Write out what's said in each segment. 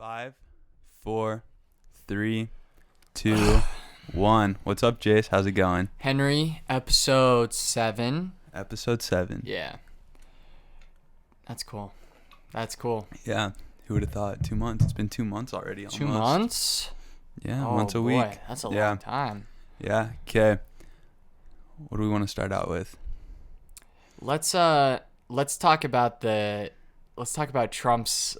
5, 4, 3, 2, 1. What's up, Jace? How's it going? Henry, episode 7. Episode 7. Yeah. That's cool. That's cool. Yeah. Who would have thought? 2 months. It's been 2 months already. Almost. 2 months? Yeah, oh, once a boy. week. That's a Yeah. long time. Yeah. Okay. What do we want to start out with? Let's talk about Trump's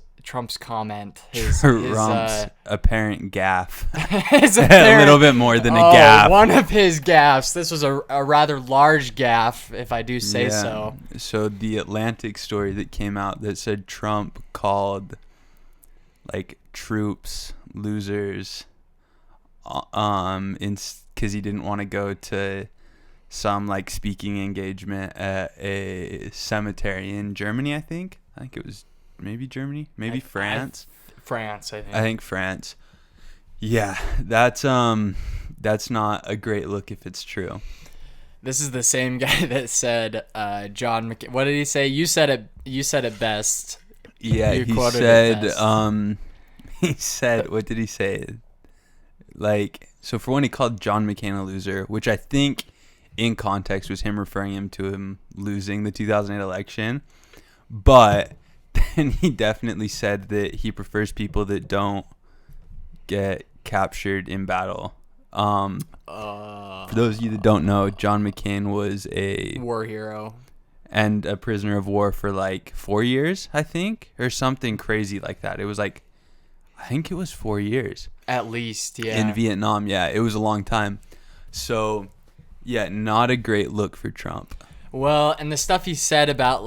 comment. Trump's apparent gaffe. His A little bit more than a gaffe. One of his gaffes. This was a rather large gaffe, if I do say so. So the Atlantic story that came out that said Trump called troops losers because he didn't want to go to some speaking engagement at a cemetery in Germany. I think it was maybe Germany, maybe France. France, I think. I think France. Yeah, that's not a great look if it's true. This is the same guy that said John McCain. What did he say? You said it best. Yeah, you he said what did he say? So for one, he called John McCain a loser, which I think in context was him referring to him losing the 2008 election. But then he definitely said that he prefers people that don't get captured in battle. For those of you that don't know, John McCain was a war hero and a prisoner of war for 4 years, I think, or something crazy like that. It was I think it was 4 years. At least, yeah. In Vietnam, yeah. It was a long time. So, yeah, not a great look for Trump. Well, and the stuff he said about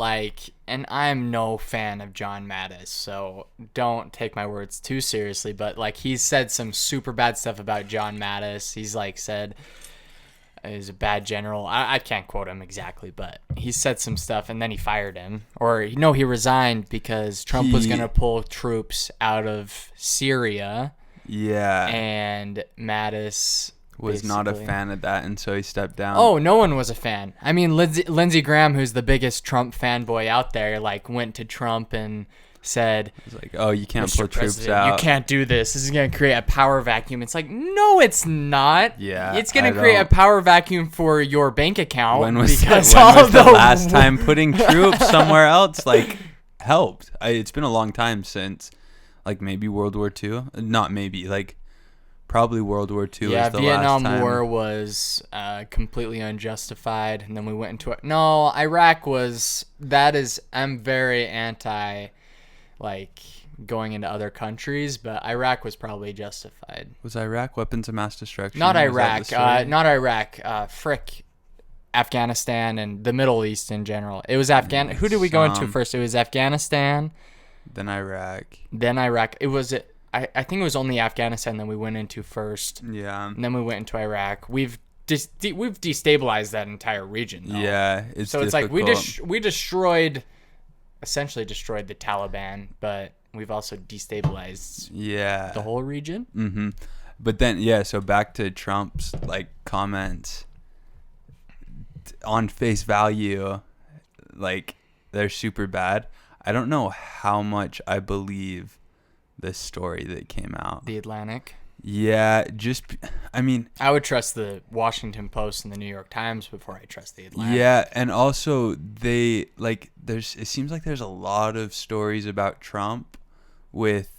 and I'm no fan of John Mattis, so don't take my words too seriously, but he's said some super bad stuff about John Mattis. He's said he's a bad general. I can't quote him exactly, but he said some stuff and then he fired him. Or no, he resigned because Trump was going to pull troops out of Syria. Yeah. And Mattis was not a fan of that, and so he stepped down. Oh, no one was a fan. I mean, Lindsey Graham, who's the biggest Trump fanboy out there, went to Trump and said, "Oh, you can't pull troops out. You can't do this. This is going to create a power vacuum." It's no, it's not. Yeah, it's going to create a power vacuum for your bank account. When was the last time putting troops somewhere else helped? It's been a long time since maybe World War II. Not maybe probably World War II. Yeah, was the Vietnam last time. War was completely unjustified, and then we went into it. No, Iraq was. I'm very anti, going into other countries, but Iraq was probably justified. Was Iraq weapons of mass destruction? Not Iraq. Not Iraq. Afghanistan and the Middle East in general. It was Afghan. Who did we go into first? It was Afghanistan. Then Iraq. It was. I think it was only Afghanistan that we went into first. Yeah. And then we went into Iraq. We've destabilized that entire region, though. Yeah, so difficult. It's we essentially destroyed the Taliban, but we've also destabilized the whole region. Mm-hmm. But then, so back to Trump's comments. On face value, they're super bad. I don't know how much I believe the story that came out. The Atlantic? Yeah, I would trust the Washington Post and the New York Times before I trust the Atlantic. Yeah, and also it seems like there's a lot of stories about Trump with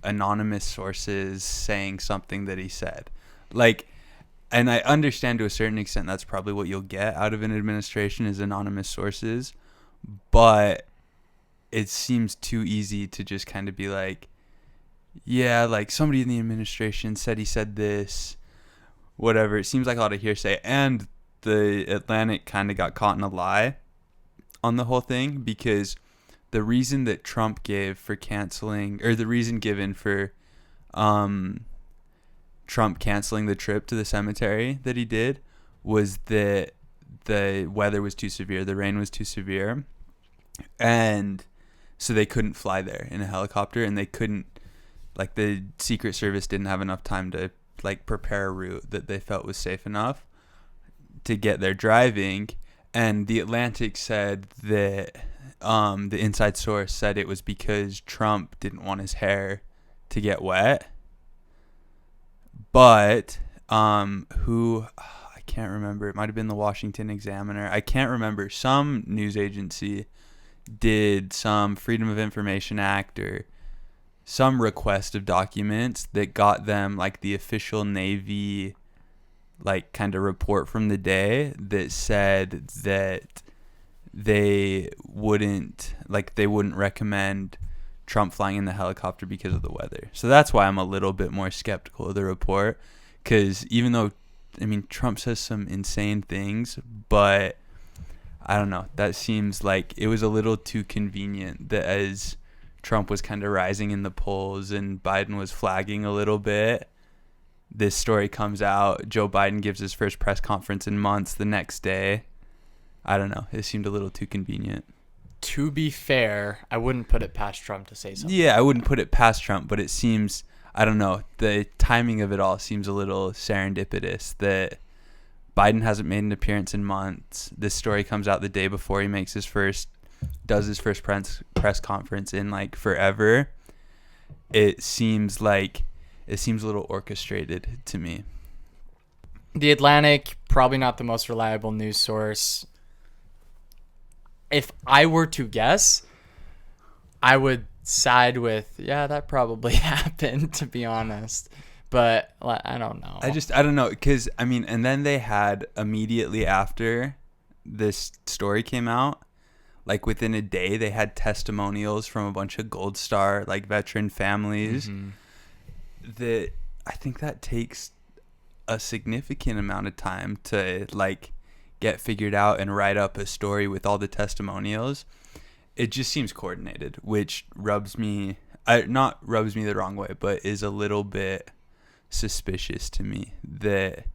anonymous sources saying something that he said. And I understand to a certain extent that's probably what you'll get out of an administration is anonymous sources, but it seems too easy to just kind of be somebody in the administration said he said this, whatever. It seems like a lot of hearsay. And the Atlantic kind of got caught in a lie on the whole thing because the reason that Trump gave for canceling, or the reason given for Trump canceling the trip to the cemetery that he did was that the weather was too severe. The rain was too severe. And so they couldn't fly there in a helicopter, and they couldn't, the Secret Service didn't have enough time to prepare a route that they felt was safe enough to get there driving. And the Atlantic said that the inside source said it was because Trump didn't want his hair to get wet. But who I can't remember. It might have been the Washington Examiner. I can't remember. Some news agency did some Freedom of Information Act or some request of documents that got them like the official Navy like kind of report from the day that said that they wouldn't recommend Trump flying in the helicopter because of the weather. So that's why I'm a little bit more skeptical of the report, because even though, I mean, Trump says some insane things, but I don't know, that seems like it was a little too convenient that as Trump was kind of rising in the polls and Biden was flagging a little bit, this story comes out. Joe Biden gives his first press conference in months the next day. I don't know. It seemed a little too convenient. To be fair, I wouldn't put it past Trump to say something. Yeah, I wouldn't put it past Trump, but it seems, I don't know, the timing of it all seems a little serendipitous that Biden hasn't made an appearance in months. This story comes out the day before he does his first press conference in like forever. It seems a little orchestrated to me. The Atlantic, probably not the most reliable news source. If I were to guess, I would side with, yeah, that probably happened, to be honest. But I don't know. I don't know, because, I mean, and then they had immediately after this story came out, like within a day, they had testimonials from a bunch of Gold Star, like veteran families. Mm-hmm. That I think that takes a significant amount of time to like get figured out and write up a story with all the testimonials. It just seems coordinated, which not rubs me the wrong way, but is a little bit suspicious to me. That,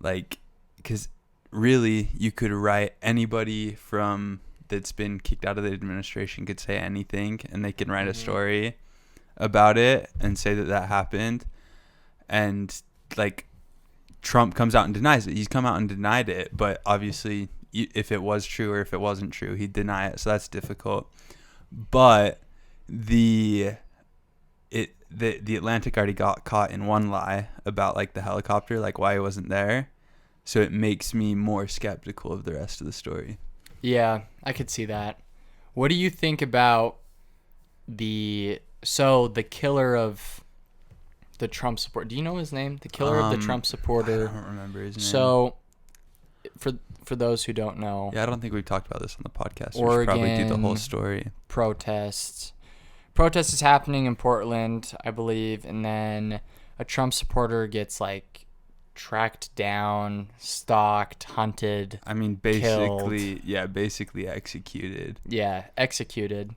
like, because really you could write anybody from that's been kicked out of the administration could say anything and they can write a story about it and say that happened. And like Trump comes out and denies it. He's come out and denied it, but obviously if it was true or if it wasn't true, he'd deny it. So that's difficult. But the Atlantic already got caught in one lie about like the helicopter, like why he wasn't there. So it makes me more skeptical of the rest of the story. Yeah, I could see that. What do you think about the killer of the Trump supporter? Do you know his name? The killer of the Trump supporter. I don't remember his name. So, for those who don't know, yeah, I don't think we've talked about this on the podcast. Oregon, we should probably do the whole story. Protest is happening in Portland, I believe, and then a Trump supporter gets like tracked down, stalked, hunted. I mean, basically, basically executed. Yeah, executed.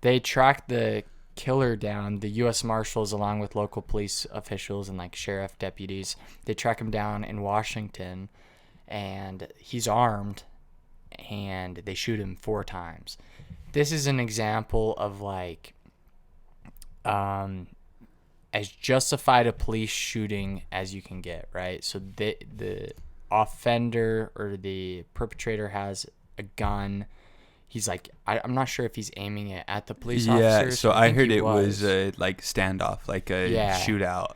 They tracked the killer down. The U.S. Marshals, along with local police officials and like sheriff deputies, they track him down in Washington, and he's armed, and they shoot him 4 times. This is an example of like, as justified a police shooting as you can get, right? So the offender or the perpetrator has a gun. He's like, I'm not sure if he's aiming it at the police officers. Yeah, so I heard it was a like standoff, like a shootout.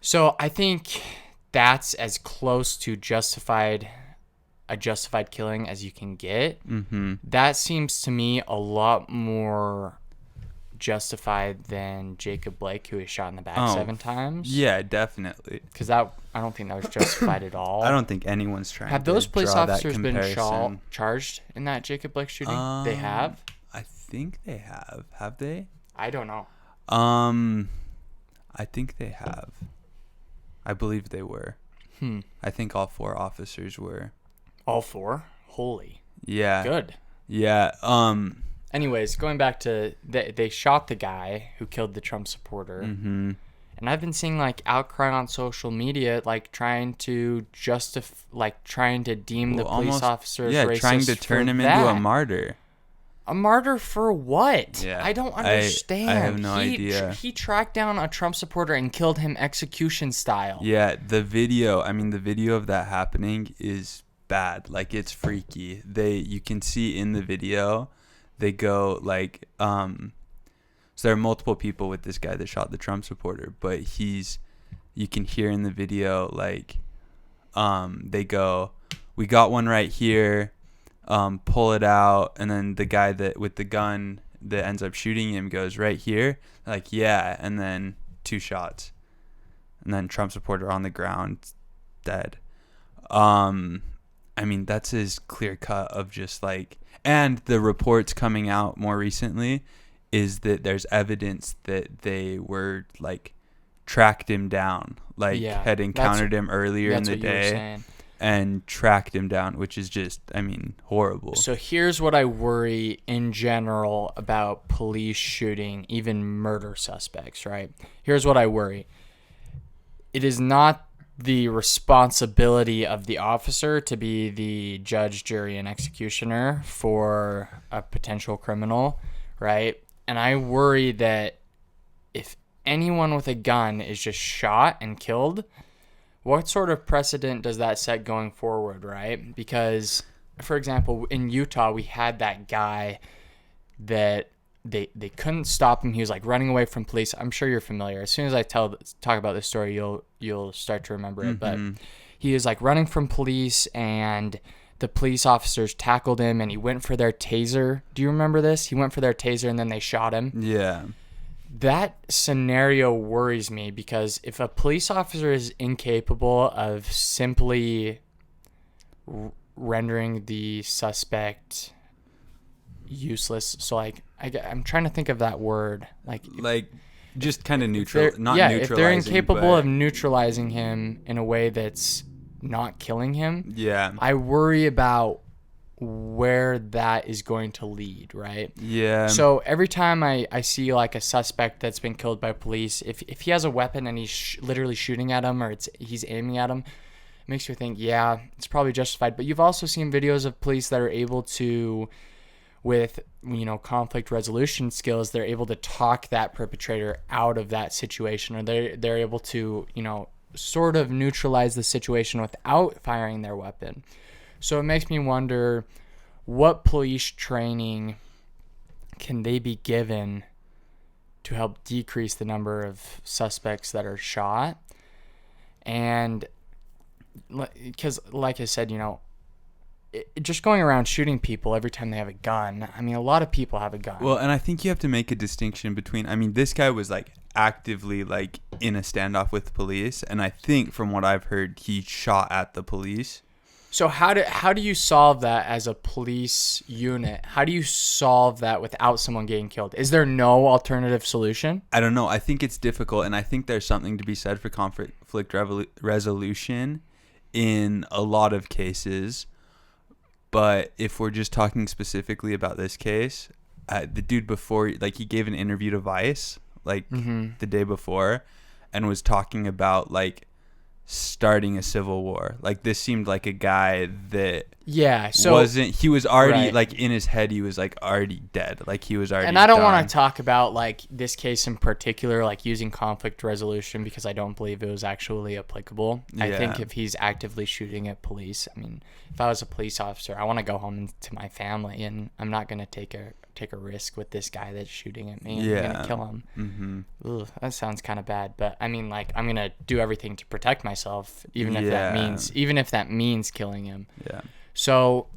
So I think that's as close to a justified killing as you can get. Mm-hmm. That seems to me a lot more justified than Jacob Blake, who was shot in the back 7 times. Yeah, definitely. Because I don't think that was justified at all. I don't think anyone's trying have to those police draw officers that been charged in that Jacob Blake shooting? They have? I think they have. Have they? I don't know. I think they have. I believe they were. I think all 4 officers were. All 4? Holy. Yeah. Good. Yeah. Anyways, going back to they shot the guy who killed the Trump supporter. Mm-hmm. And I've been seeing like outcry on social media, like trying to deem the police officers racist. Trying to turn him into a martyr. A martyr for what? Yeah, I don't understand. I have no idea. He tracked down a Trump supporter and killed him execution style. Yeah, the video of that happening is bad. Like, it's freaky. You can see in the video, they go like, So there are multiple people with this guy that shot the Trump supporter, but you can hear in the video, like, they go, we got one right here, pull it out, and then the guy that with the gun that ends up shooting him goes, right here, like, yeah, and then 2 shots, and then Trump supporter on the ground, dead. I mean, that's as clear cut of just like, and the reports coming out more recently is that there's evidence that they were like tracked him down, like had encountered him earlier in the day and tracked him down, which is just, I mean, horrible. So here's what I worry in general about police shooting, even murder suspects, right? Here's what I worry. It is not the responsibility of the officer to be the judge, jury, and executioner for a potential criminal, right? And I worry that if anyone with a gun is just shot and killed, what sort of precedent does that set going forward, right? Because, for example, in Utah, we had that guy that they couldn't stop him. He was like running away from police. I'm sure you're familiar. As soon as I talk about this story, you'll start to remember it. But he was like running from police, and the police officers tackled him, and he went for their taser. Do you remember this? He went for their taser, and then they shot him. Yeah. That scenario worries me, because if a police officer is incapable of simply rendering the suspect useless, so like I'm trying to think of that word, like just kind of neutral, not yeah, neutralizing. If they're incapable of neutralizing him in a way that's not killing him, yeah, I worry about where that is going to lead, right? Yeah. So every time I see like a suspect that's been killed by police, if he has a weapon and he's literally shooting at him, or he's aiming at him, it makes you think, yeah, it's probably justified. But you've also seen videos of police that are able to, with, you know, conflict resolution skills, they're able to talk that perpetrator out of that situation, or they're able to, you know, sort of neutralize the situation without firing their weapon. So it makes me wonder, what police training can they be given to help decrease the number of suspects that are shot? And because, like I said, you know, just going around shooting people every time they have a gun. I mean, a lot of people have a gun. Well, and I think you have to make a distinction between, I mean, this guy was like actively like in a standoff with police, and I think from what I've heard, he shot at the police. So how do you solve that as a police unit? How do you solve that without someone getting killed? Is there no alternative solution? I don't know. I think it's difficult, and I think there's something to be said for conflict resolution in a lot of cases. But if we're just talking specifically about this case, the dude before, like, he gave an interview to Vice, like, the day before, and was talking about, like, starting a civil war. Like, this seemed like a guy that he was already like in his head, he was like already dead, like he was already, and I don't want to talk about like this case in particular, like using conflict resolution, because I don't believe it was actually applicable. I think if he's actively shooting at police, I mean, if I was a police officer, I want to go home to my family, and I'm not going to take a risk with this guy that's shooting at me. I'm gonna kill him. Ugh, that sounds kind of bad, but I mean, like, I'm gonna do everything to protect myself, even if that means killing him. Yeah. So,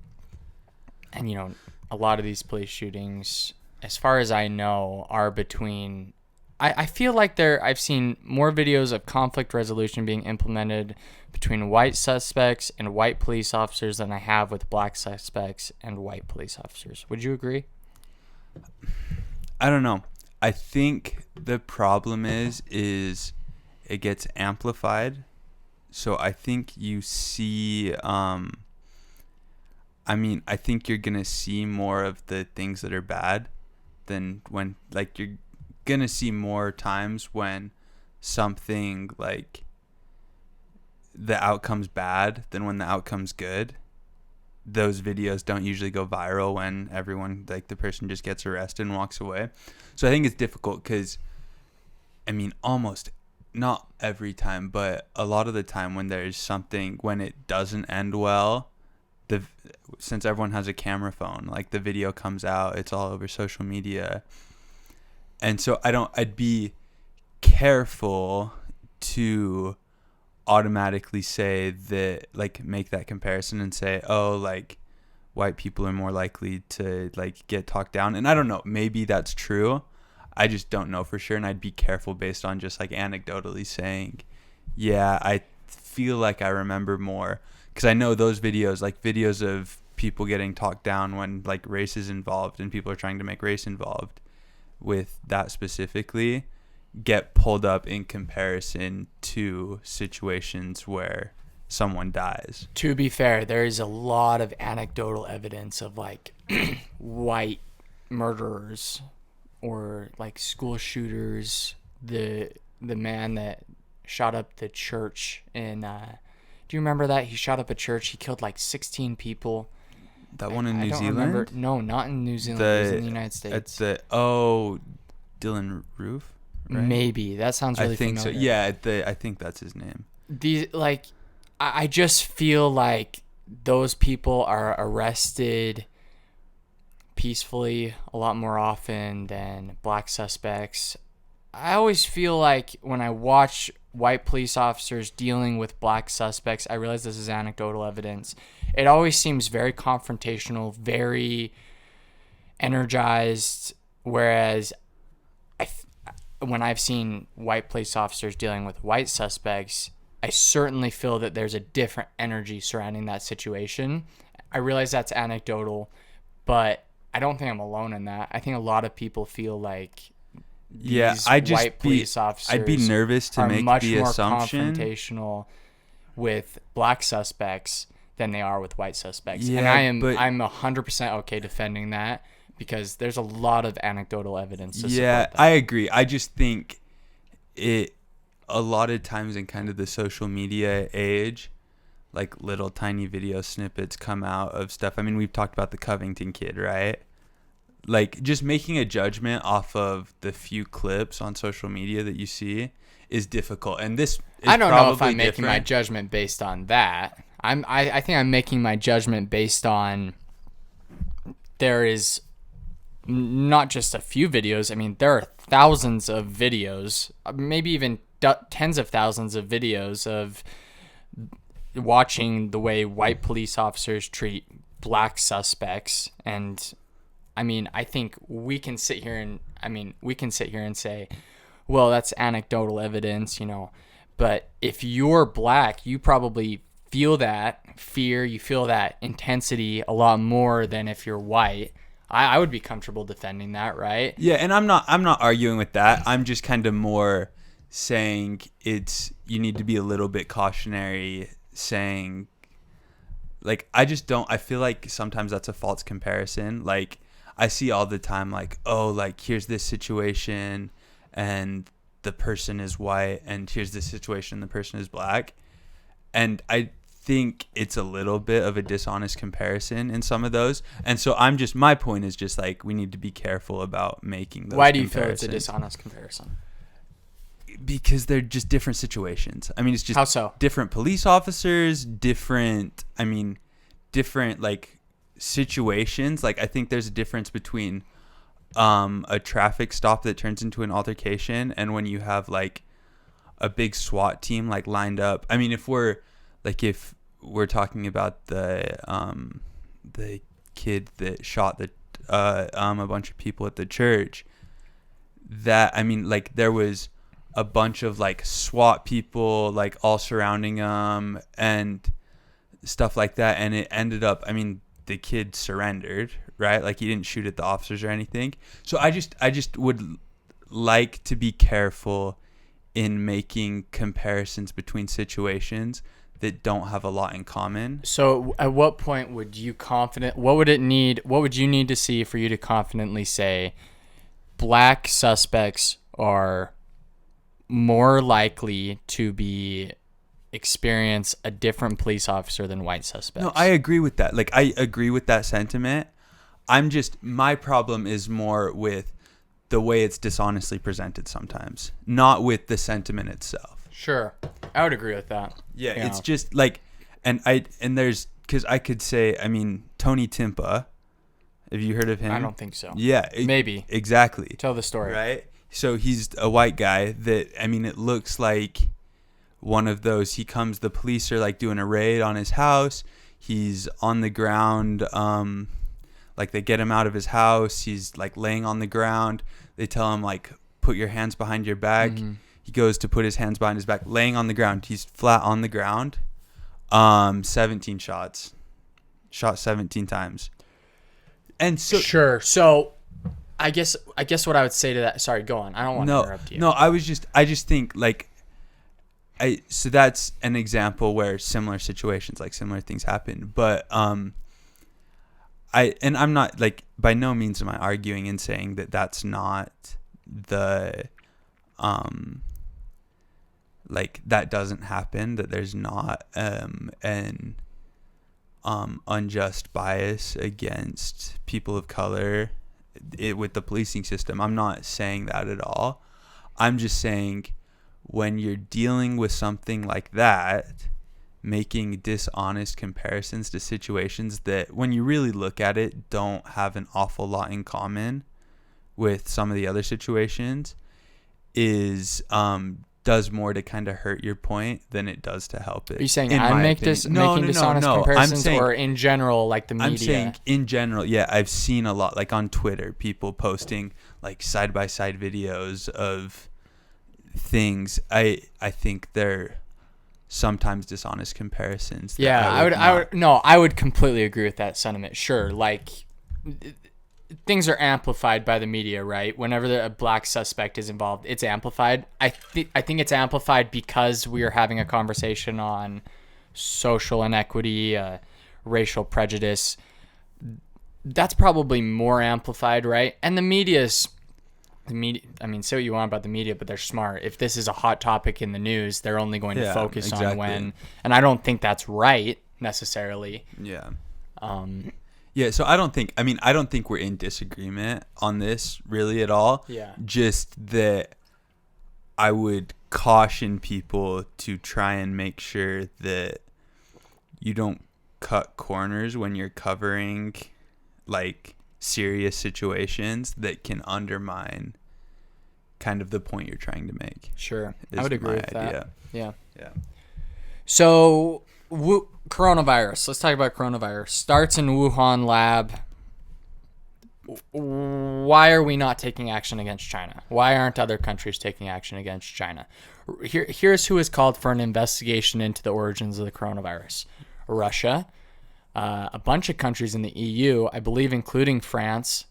and you know, a lot of these police shootings, as far as I know, are between. I feel like I've seen more videos of conflict resolution being implemented between white suspects and white police officers than I have with black suspects and white police officers. Would you agree? I don't know. I think the problem is it gets amplified. So I think you see, I mean, I think you're going to see more of the things that are bad than when, like, you're going to see more times when something, like, the outcome's bad than when the outcome's good. Those videos don't usually go viral when everyone, like, the person just gets arrested and walks away. So I think it's difficult because, I mean, almost not every time, but a lot of the time when there's something, when it doesn't end well, since everyone has a camera phone, like, the video comes out, it's all over social media. And so I'd be careful to automatically say that, like, make that comparison and say, oh, like, white people are more likely to, like, get talked down. And I don't know, maybe that's true. I just don't know for sure. And I'd be careful based on just, like, anecdotally saying, yeah, I feel like I remember more. Because I know those videos, like videos of people getting talked down when, like, race is involved and people are trying to make race involved with that specifically, get pulled up in comparison to situations where someone dies. To be fair, there is a lot of anecdotal evidence of, like, white murderers or, like, school shooters. The man that shot up the church in do you remember that? He shot up a church. He killed like 16 people. That one in New don't Zealand? remember. No, not in New Zealand. It was in the United States. Dylan Roof? Right? Maybe. That sounds really familiar. I think so. Yeah, I think that's his name. I just feel like those people are arrested peacefully a lot more often than black suspects. I always feel like when I watch white police officers dealing with black suspects, I realize this is anecdotal evidence. It always seems very confrontational, very energized, whereas when I've seen white police officers dealing with white suspects, I certainly feel that there's a different energy surrounding that situation. I realize that's anecdotal, but I don't think I'm alone in that. I think a lot of people feel like police officers I'd be nervous to make much the more assumption confrontational with black suspects than they are with white suspects. Yeah, and I'm 100% okay defending that because there's a lot of anecdotal evidence to support that. I agree. I just think it a lot of times in kind of the social media age, like little tiny video snippets come out of stuff. I mean, we've talked about the Covington kid, right? Like, just making a judgment off of the few clips on social media that you see is difficult. And this is I don't know if I'm different. making my judgment based on that. I think I'm making my judgment based on there is not just a few videos. I mean, there are thousands of videos, maybe even tens of thousands of videos of watching the way white police officers treat black suspects. And I mean, I think we can sit here and say, well, that's anecdotal evidence, but if you're black, you probably feel that fear, you feel that intensity a lot more than if you're white. I would be comfortable defending that, right? Yeah, and I'm not arguing with that. I'm just kind of more saying you need to be a little bit cautionary, saying, like, I feel like sometimes that's a false comparison. Like, I see all the time, like, oh, like, here's this situation and the person is white, and here's this situation, the person is black. And I think it's a little bit of a dishonest comparison in some of those. And so my point is just, like, we need to be careful about making those Why do you feel it's a dishonest comparison? Because they're just different situations. I mean, it's just how so? Different police officers, different, like, situations. Like, I think there's a difference between a traffic stop that turns into an altercation and when you have, like, a big SWAT team, like, lined up. I mean, if we're talking about the kid that shot a bunch of people at the church, that, I mean, like, there was a bunch of, like, SWAT people, like, all surrounding him and stuff like that, and it ended up, I mean, the kid surrendered, right? Like, he didn't shoot at the officers or anything. So I just would like to be careful in making comparisons between situations that don't have a lot in common. So at what point would you what would you need to see for you to confidently say black suspects are more likely to experience a different police officer than white suspects? No, I agree with that. Like, I agree with that sentiment. My problem is more with the way it's dishonestly presented sometimes, not with the sentiment itself. Sure. I would agree with that. Yeah, it's just like, because I could say, I mean, Tony Timpa Have you heard of him? I don't think so. Yeah. Maybe. Exactly. Tell the story. Right? So he's a white guy that, I mean, it looks like one of those. The police are like doing a raid on his house. He's on the ground. Like they get him out of his house. He's like laying on the ground. They tell him like, put your hands behind your back. Mm-hmm. He goes to put his hands behind his back, laying on the ground. He's flat on the ground. 17 shots. Shot 17 times. And so Sure. So I guess what I would say to that. Sorry, go on. I don't want to interrupt you. No, I just think like so that's an example where similar situations, like similar things happen. But I'm not like, by no means am I arguing and saying that that's not the like that doesn't happen, that there's not an unjust bias against people of color with the policing system. I'm not saying that at all. I'm just saying when you're dealing with something like that, making dishonest comparisons to situations that, when you really look at it, don't have an awful lot in common with some of the other situations, is does more to kind of hurt your point than it does to help it. Are you saying I'm making dishonest comparisons, or in general, like the media? I'm saying in general, yeah. I've seen a lot, like on Twitter, people posting like side-by-side videos of things. I think they're sometimes dishonest comparisons. Yeah, I would completely agree with that sentiment. Sure, like things are amplified by the media, right? Whenever a black suspect is involved, it's amplified. I think it's amplified because we are having a conversation on social inequity, racial prejudice. That's probably more amplified, right? And the media, I mean, say what you want about the media, but they're smart. If this is a hot topic in the news, they're only going to focus on when, and I don't think that's right necessarily. Yeah. Yeah, so I don't think we're in disagreement on this really at all. Yeah. Just that I would caution people to try and make sure that you don't cut corners when you're covering like serious situations that can undermine kind of the point you're trying to make. Sure. I would agree with that. Yeah. Yeah. So coronavirus. Let's talk about coronavirus. Starts in Wuhan lab. Why are we not taking action against China? Why aren't other countries taking action against China? Here's who has called for an investigation into the origins of the coronavirus. Russia, a bunch of countries in the EU, I believe including France.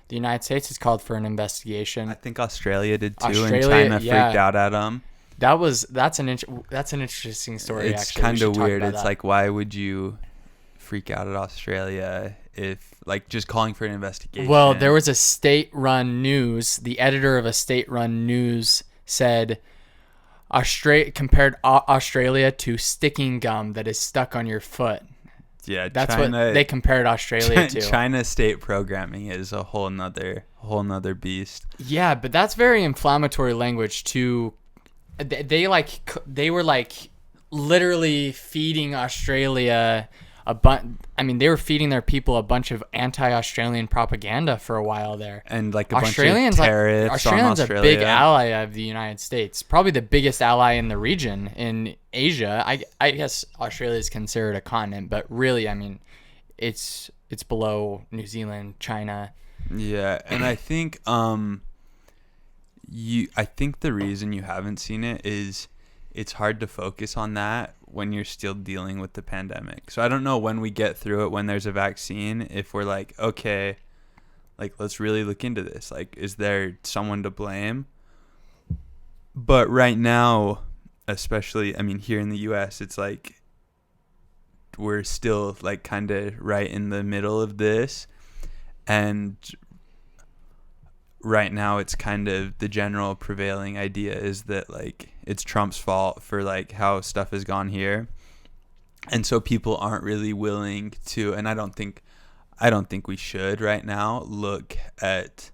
The United States has called for an investigation. I think Australia did too, and China freaked out at them. That's an interesting story. It's kind of weird. It's like, why would you freak out at Australia if, like, just calling for an investigation? Well, there was a state-run news. The editor of a state-run news said, compared Australia to sticking gum that is stuck on your foot. Yeah, that's China, what they compared Australia to. China state programming is a whole nother beast. Yeah, but that's very inflammatory language to. They were like literally feeding Australia they were feeding their people a bunch of anti-Australian propaganda for a while there. And like a bunch of tariffs Australians on Australia. A big ally of the United States, probably the biggest ally in the region in Asia. I guess Australia is considered a continent, but really, I mean, it's below New Zealand, China. Yeah, and I think I think the reason you haven't seen it is it's hard to focus on that when you're still dealing with the pandemic. So I don't know when we get through it, when there's a vaccine, if we're like, okay, like, let's really look into this. Like, is there someone to blame? But right now, especially, I mean, here in the US, it's like we're still like kind of right in the middle of this. And right now it's kind of the general prevailing idea is that like it's Trump's fault for like how stuff has gone here. And so people aren't really willing to, and I don't think we should right now look at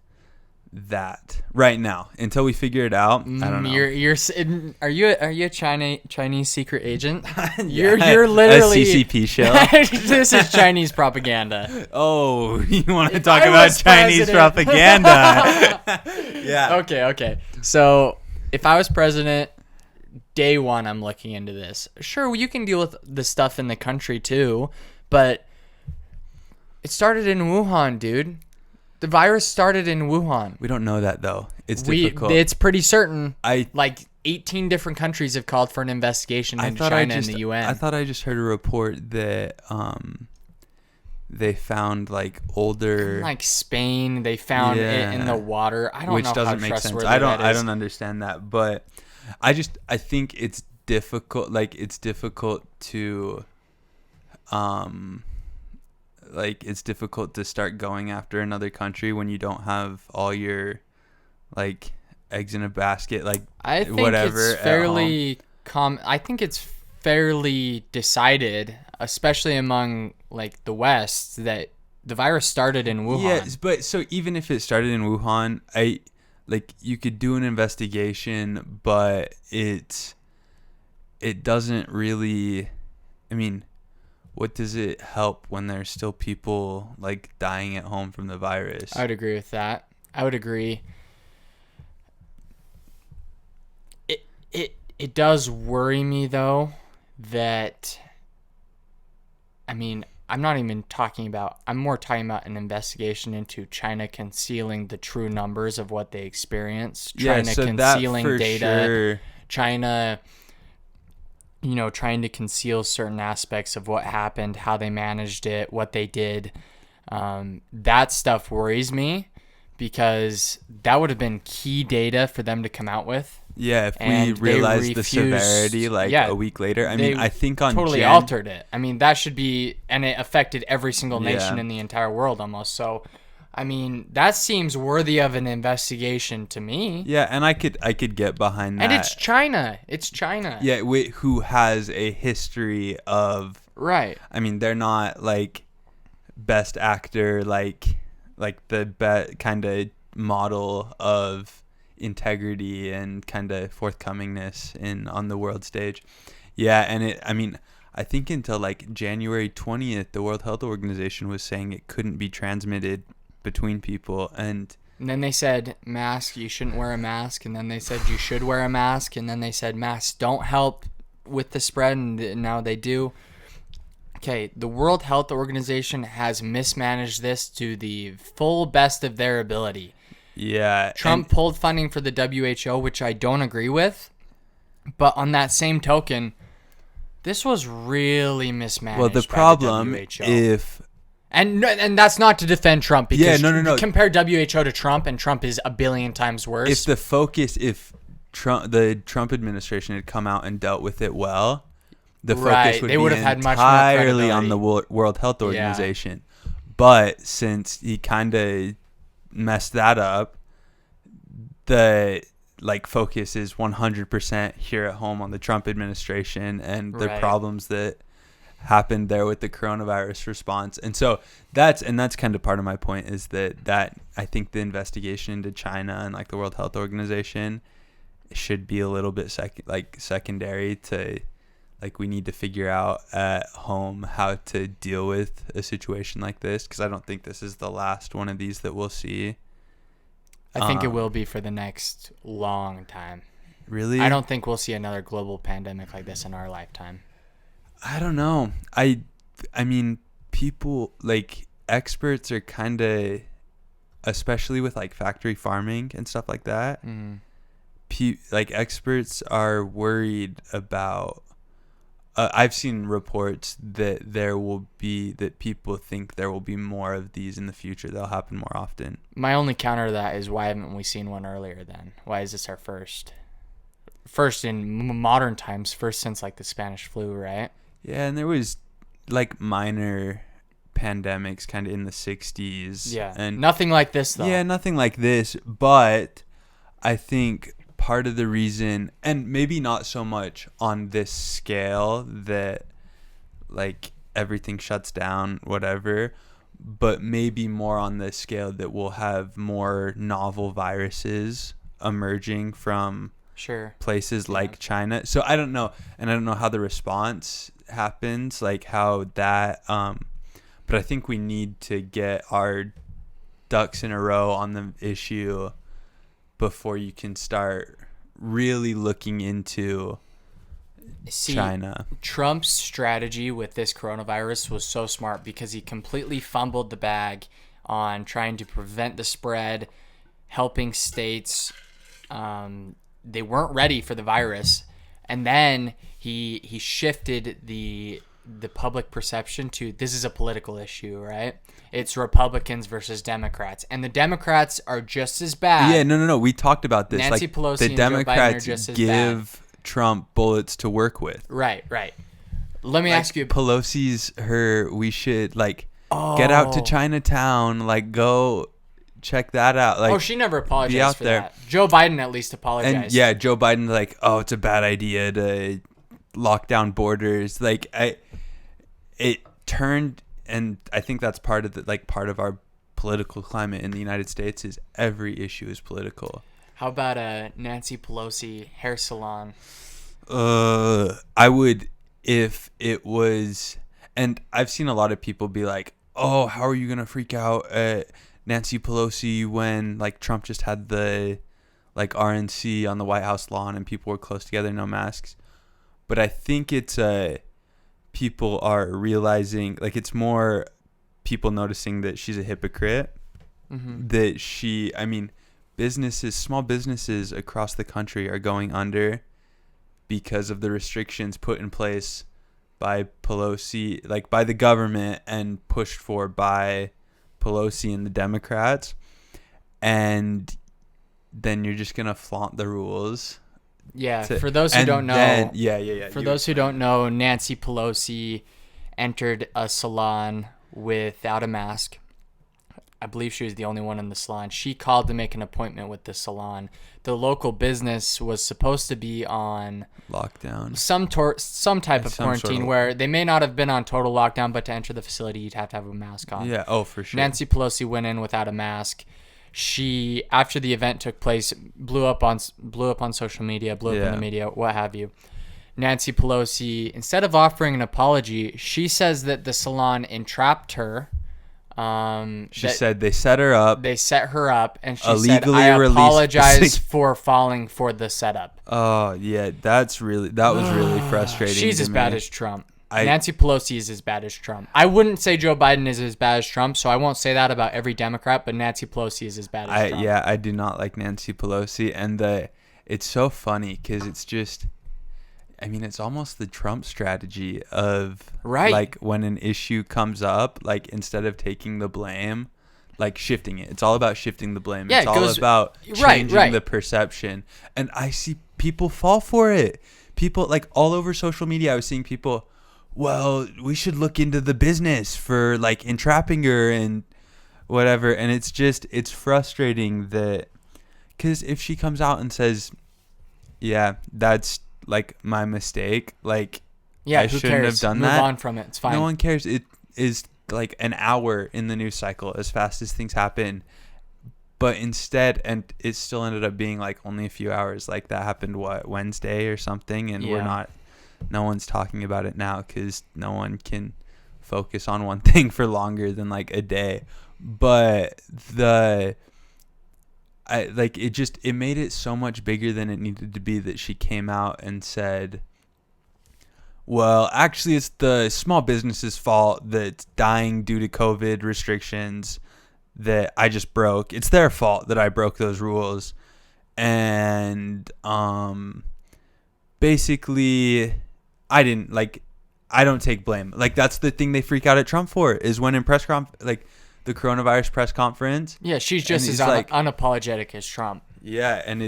that right now until we figure it out. I don't know. Are you a Chinese secret agent? Yeah, You're literally a CCP show. This is Chinese propaganda. Oh, you want to If talk I about was Chinese president- propaganda? Yeah. Okay. So if I was president, day one, I'm looking into this. Sure, you can deal with the stuff in the country too, but it started in Wuhan, dude. The virus started in Wuhan. We don't know that though. It's difficult. It's pretty certain. I Like 18 different countries have called for an investigation into China and the UN. I thought I just heard a report that they found like older, like Spain, they found it in the water. I don't know which doesn't how make sense. trustworthy I that is. don't understand that, but I think it's difficult. Like it's difficult to it's difficult to start going after another country when you don't have all your like eggs in a basket, like I think whatever. it's fairly I think it's fairly decided, especially among like the West, that the virus started in Wuhan. Yes, but so even if it started in Wuhan, you could do an investigation, but it doesn't really. I mean, what does it help when there's still people like dying at home from the virus? I would agree with that. I would agree. It does worry me though that, I mean, I'm more talking about an investigation into China concealing the true numbers of what they experienced, China concealing data, sure. China trying to conceal certain aspects of what happened, how they managed it, what they did. That stuff worries me because that would have been key data for them to come out with. Yeah, if And we they realized the refused- severity a week later. I mean, I think on totally altered it. I mean, that should be, and it affected every single nation Yeah. in the entire world almost. So, I mean, that seems worthy of an investigation to me. Yeah, and I could get behind that. And it's China. It's China. Yeah, who has a history of. Right. I mean, they're not like best actor, like the kind of model of integrity and kind of forthcomingness on the world stage. Yeah, and I think until like January 20th, the World Health Organization was saying it couldn't be transmitted between people, and then they said mask, you shouldn't wear a mask, and then they said you should wear a mask, and then they said masks don't help with the spread, and now they do. Okay, the World Health Organization has mismanaged this to the full best of their ability. Yeah. Trump pulled funding for the WHO, which I don't agree with. But on that same token, this was really mismanaged. Well, the by problem the WHO. and that's not to defend Trump, because no. compare WHO to Trump, and Trump is a billion times worse. if the Trump administration had come out and dealt with it well, the focus would they would be have had much more entirely on the credibility. World Health Organization. But since he kind of messed that up, the focus is 100% here at home on the Trump administration and the problems that happened there with the coronavirus response. And so that's kind of part of my point, is that I think the investigation into China and like the World Health Organization should be a little bit secondary to, like, we need to figure out at home how to deal with a situation like this, because I don't think this is the last one of these that we'll see. I think it will be for the next long time. Really? I don't think we'll see another global pandemic like this in our lifetime. I don't know. I mean, people, like, experts are kind of, especially with like factory farming and stuff like that, experts are worried about, I've seen reports that people think there will be more of these in the future. They'll happen more often. My only counter to that is, why haven't we seen one earlier then? Why is this our first? First in modern times, first since like the Spanish flu, right? Yeah, and there was like minor pandemics kind of in the 60s. Yeah, and nothing like this though. Yeah, nothing like this, but I think part of the reason, and maybe not so much on this scale, that like everything shuts down, whatever, but maybe more on the scale that we'll have more novel viruses emerging from places like China. So I don't know, and I don't know how the response happens, like how that but I think we need to get our ducks in a row on the issue before you can start really looking into China. Trump's strategy with this coronavirus was so smart because he completely fumbled the bag on trying to prevent the spread, helping states. They weren't ready for the virus, and then he shifted the public perception to this is a political issue, right? It's Republicans versus Democrats, and the Democrats are just as bad. Yeah, no. We talked about this. Nancy like, Pelosi the and Democrats Joe Biden are just as give bad. Trump bullets to work with. Right. Let me ask you. Pelosi's we should get out to Chinatown, go check that out. She never apologized for there. that. Joe Biden at least apologized. And yeah, Joe Biden it's a bad idea to lock down borders. It turned, and I think that's part of part of our political climate in the United States is every issue is political. How about a Nancy Pelosi hair salon? I would, if it was, and I've seen a lot of people be like, "Oh, how are you gonna freak out at Nancy Pelosi when Trump just had the RNC on the White House lawn and people were close together, no masks?" But I think it's people are realizing it's more people noticing that she's a hypocrite. Mm-hmm. That small businesses across the country are going under because of the restrictions put in place by Pelosi, by the government and pushed for by Pelosi and the Democrats. And then you're just going to flaunt the rules. Yeah, for those who don't know. For those who don't know, Nancy Pelosi entered a salon without a mask. I believe she was the only one in the salon. She called to make an appointment with the salon. The local business was supposed to be on lockdown, some type of quarantine where they may not have been on total lockdown, but to enter the facility, you'd have to have a mask on. Yeah, for sure. Nancy Pelosi went in without a mask. She, after the event took place, blew up on social media, blew up in the media, what have you. Nancy Pelosi, instead of offering an apology, she says that the salon entrapped her. She said they set her up. They set her up, and she said, "I apologize for falling for the setup." Oh yeah, that was really frustrating. She's as bad as Trump. Nancy Pelosi is as bad as Trump. I wouldn't say Joe Biden is as bad as Trump, so I won't say that about every Democrat, but Nancy Pelosi is as bad as Trump. Yeah, I do not like Nancy Pelosi, and it's so funny because it's just, it's almost the Trump strategy of when an issue comes up, instead of taking the blame, shifting it. It's all about shifting the blame. Yeah, it's all about changing the perception. And I see people fall for it. People all over social media, I was seeing people, well, we should look into the business for entrapping her and whatever. And it's frustrating that, because if she comes out and says, yeah, that's my mistake, I shouldn't have done that. Move on from it. It's fine. No one cares. It is an hour in the news cycle as fast as things happen. But instead, and it still ended up being only a few hours. That happened Wednesday or something, and no one's talking about it now because no one can focus on one thing for longer than a day. But it made it so much bigger than it needed to be that she came out and said, well, actually it's the small business's fault that's dying due to COVID restrictions that I just broke. It's their fault that I broke those rules. And basically I don't take blame. That's the thing they freak out at Trump for, is when in the coronavirus press conference. Yeah, she's just as unapologetic as Trump. Yeah, and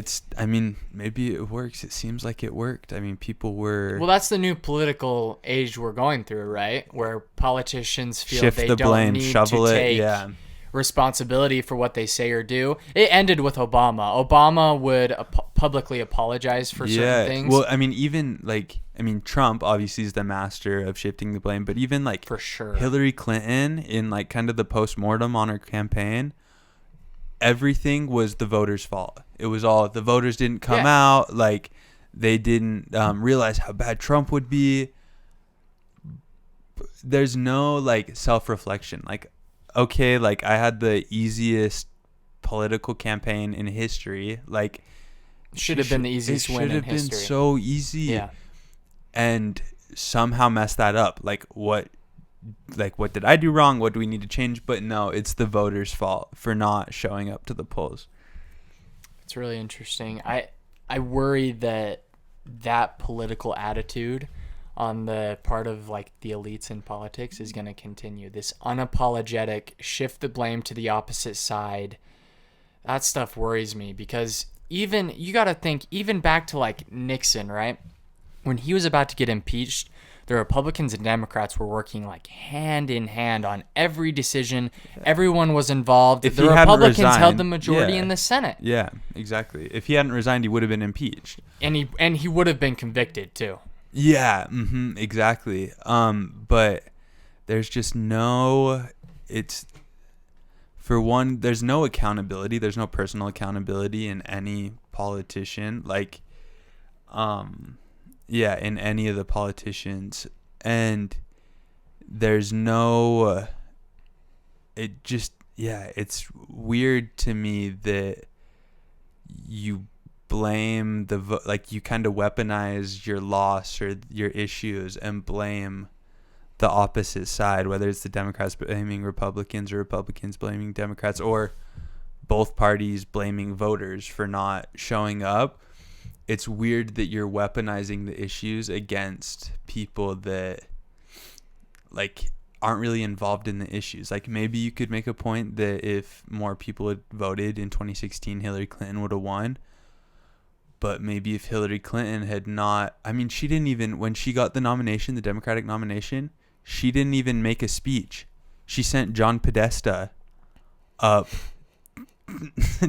maybe it works. It seems like it worked. People were... Well, that's the new political age we're going through, right? Where politicians feel shift they the don't blame, need shovel to it, take yeah. responsibility for what they say or do. It ended with Obama. Obama would publicly apologize for certain things. Well, I mean, even Trump obviously is the master of shifting the blame, but even like for sure, Hillary Clinton in like kind of the postmortem on her campaign, everything was the voters' fault. It was all the voters didn't come out, like they didn't realize how bad Trump would be. There's no like self-reflection. Like, okay, like I had the easiest political campaign in history. Like, should have been the easiest win in history. Should have been so easy. And somehow messed that up. Like what did I do wrong? What do we need to change? But no, it's the voters' fault for not showing up to the polls. It's really interesting. I worry that political attitude on the part of like the elites in politics is going to continue. This unapologetic shift the blame to the opposite side. That stuff worries me because even you got to think even back to like Nixon, right? When he was about to get impeached, the Republicans and Democrats were working like hand in hand on every decision. Everyone was involved. If the he hadn't Republicans resigned, held the majority in the Senate. Yeah, exactly. If he hadn't resigned, he would have been impeached. And he would have been convicted too. Yeah, exactly. But there's just for one, there's no accountability. There's no personal accountability in any politician. Like, in any of the politicians. And there's no, it's weird to me that you blame you kind of weaponize your loss or your issues and blame the opposite side, whether it's the Democrats blaming Republicans or Republicans blaming Democrats or both parties blaming voters for not showing up. It's weird that you're weaponizing the issues against people that like aren't really involved in the issues. Like maybe you could make a point that if more people had voted in 2016, Hillary Clinton would have won. But maybe if Hillary Clinton had not, she didn't even, when she got the nomination, the Democratic nomination, she didn't even make a speech. She sent John Podesta up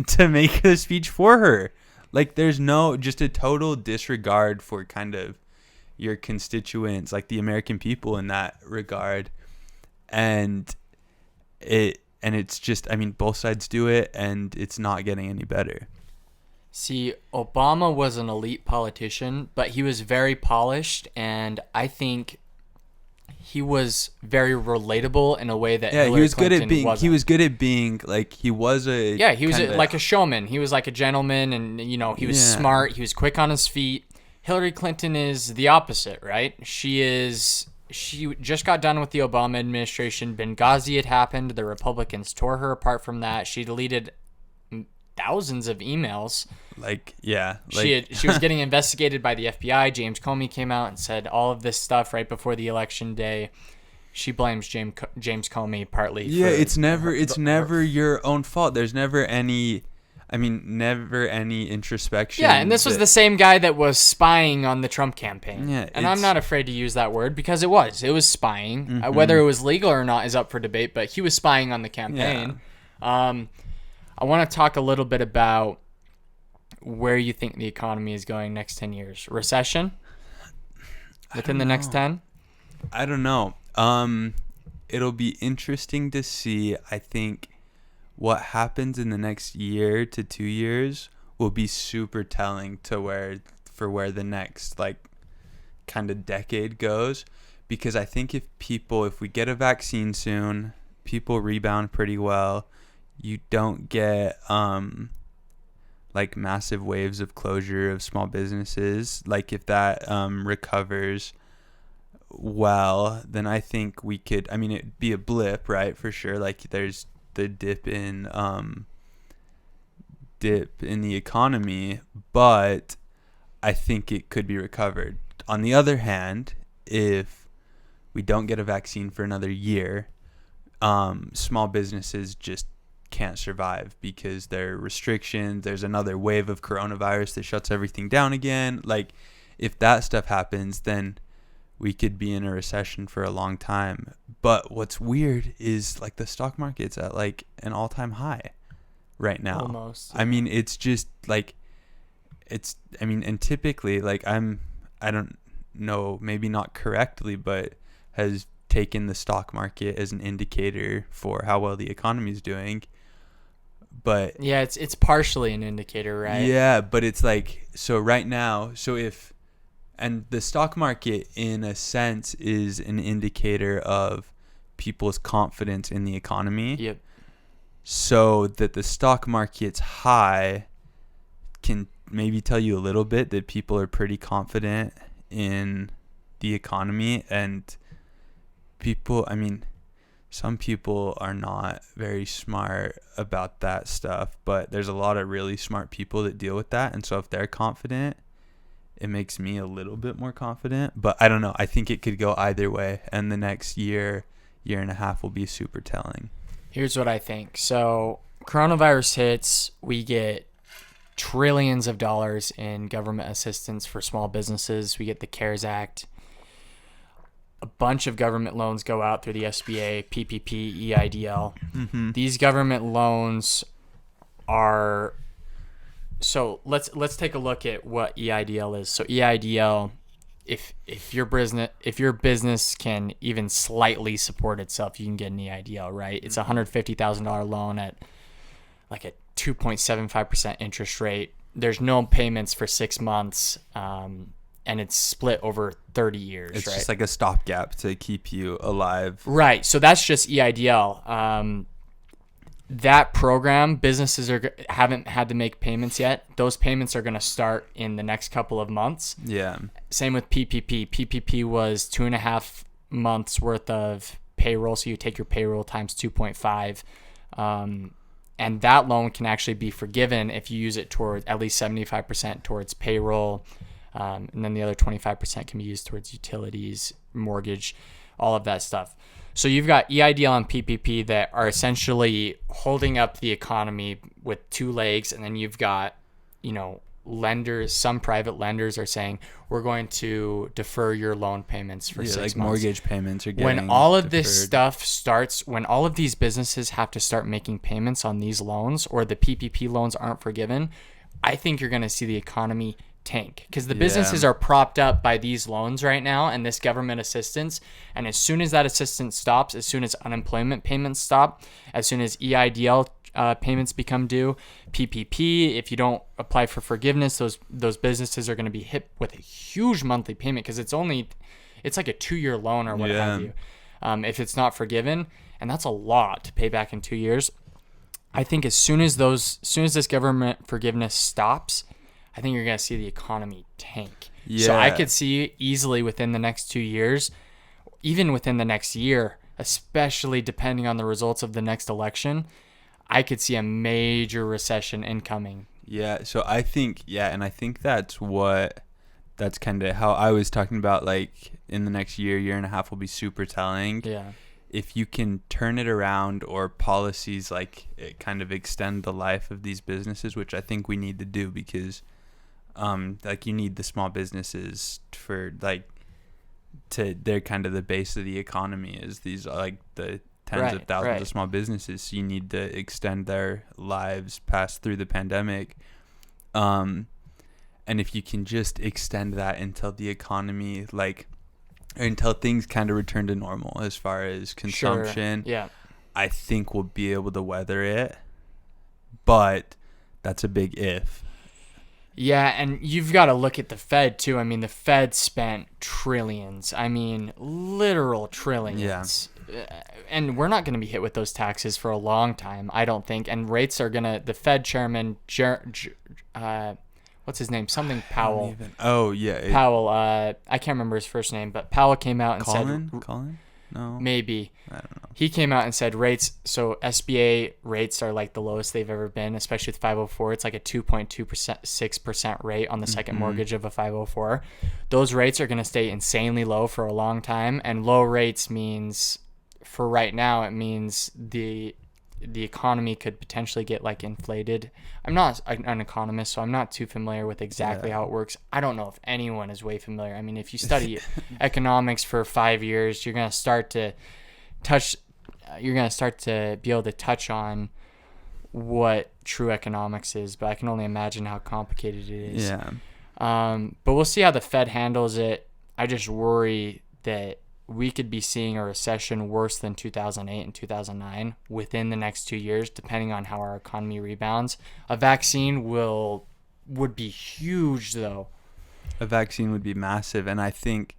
to make a speech for her. Like there's just a total disregard for kind of your constituents, like the American people in that regard. And it's just, both sides do it and it's not getting any better. See, Obama was an elite politician, but he was very polished, and I think he was very relatable in a way that Hillary Clinton wasn't. He was good at being like he was a like a showman. He was like a gentleman, and he was smart. He was quick on his feet. Hillary Clinton is the opposite, right? She just got done with the Obama administration. Benghazi had happened. The Republicans tore her apart from that. She deleted thousands of emails. She was getting investigated by the FBI. James Comey came out and said all of this stuff right before the election day. She blames James Comey partly. Yeah, it's never your own fault. There's never any introspection. Yeah, and this was the same guy that was spying on the Trump campaign. Yeah, and I'm not afraid to use that word because it was spying. Mm-hmm. Whether it was legal or not is up for debate, but he was spying on the campaign. Yeah. I want to talk a little bit about where you think the economy is going next 10 years. Recession? Within the next 10? I don't know. It'll be interesting to see. I think what happens in the next year to 2 years will be super telling to where the next kind of decade goes. Because I think if we get a vaccine soon, people rebound pretty well. You don't get massive waves of closure of small businesses. Like if that recovers well, then I think we could. It'd be a blip, right? For sure. Like there's the dip in the economy, but I think it could be recovered. On the other hand, if we don't get a vaccine for another year, small businesses just can't survive because there are restrictions. There's another wave of coronavirus that shuts everything down again. Like if that stuff happens, then we could be in a recession for a long time. But what's weird is like the stock market's at like an all-time high right now. Almost. I mean, it's just like and typically like I don't know, maybe not correctly, but has taken the stock market as an indicator for how well the economy is doing. But yeah, it's partially an indicator, right? yeah, but it's like, so right now, and the stock market in a sense is an indicator of people's confidence in the economy. Yep. So that the stock market's high can maybe tell you a little bit that people are pretty confident in the economy. And some people are not very smart about that stuff, but there's a lot of really smart people that deal with that. And so if they're confident, it makes me a little bit more confident. But I don't know. I think it could go either way. And the next year and a half will be super telling. Here's what I think. So coronavirus hits, we get trillions of dollars in government assistance for small businesses. We get the CARES Act. A bunch of government loans go out through the SBA, PPP, EIDL. Mm-hmm. These government loans are... So let's take a look at what EIDL is. So EIDL, if your business can even slightly support itself, you can get an EIDL, right? It's a $150,000 loan at like a 2.75% interest rate. There's no payments for 6 months, and it's split over 30 years. It's right? just like a stopgap to keep you alive. Right. So that's just EIDL. That program, businesses haven't had to make payments yet. Those payments are going to start in the next couple of months. Yeah. Same with PPP. PPP was 2.5 months worth of payroll. So you take your payroll times 2.5. And that loan can actually be forgiven if you use it toward at least 75% towards payroll. And then the other 25% can be used towards utilities, mortgage, all of that stuff. So you've got EIDL and PPP that are essentially holding up the economy with two legs. And then you've got, lenders, some private lenders are saying, we're going to defer your loan payments for 6 months. Mortgage payments are getting When all of deferred. this stuff starts, when all of these businesses have to start making payments on these loans, or the PPP loans aren't forgiven, I think you're going to see the economy tank, because the businesses are propped up by these loans right now and this government assistance. And as soon as that assistance stops, as soon as unemployment payments stop, as soon as EIDL payments become due, PPP, if you don't apply for forgiveness, those businesses are going to be hit with a huge monthly payment, because it's like a 2-year loan or what have you. If it's not forgiven, and that's a lot to pay back in 2 years. I think as soon as this government forgiveness stops, I think you're going to see the economy tank. Yeah. So I could see easily within the next 2 years, even within the next year, especially depending on the results of the next election, I could see a major recession incoming. Yeah. So I think, and I think that's kind of how I was talking about, like in the next year and a half will be super telling. Yeah. If you can turn it around, or policies like it kind of extend the life of these businesses, which I think we need to do, because like you need the small businesses for they're kind of the base of the economy, is these like the tens of thousands of small businesses. So you need to extend their lives past through the pandemic. And if you can just extend that until the economy, until things kind of return to normal as far as consumption, Sure. Yeah. I think we'll be able to weather it. But that's a big if. Yeah, and you've got to look at the Fed too. I mean, the Fed spent trillions. I mean, literal trillions. Yeah. And we're not going to be hit with those taxes for a long time, I don't think. And rates are going to... The Fed chairman, what's his name? Something Powell. Oh, yeah. Powell. I can't remember his first name, but Powell came out and said... Colin? No. Maybe. I don't know. He came out and said rates... So SBA rates are like the lowest they've ever been, especially with 504. It's like a 2.26% rate on the second mortgage of a 504. Those rates are going to stay insanely low for a long time. And low rates means... For right now, it means the the economy could potentially get like inflated. I'm not an economist, so I'm not too familiar with exactly how it works. I don't know if anyone is way familiar. I mean, if you study economics for 5 years, you're gonna start to be able to touch on what true economics is, but I can only imagine how complicated it is. Yeah. But we'll see how the Fed handles it. I just worry that we could be seeing a recession worse than 2008 and 2009 within the next 2 years, depending on how our economy rebounds. A vaccine would be huge, though. A vaccine would be massive, and I think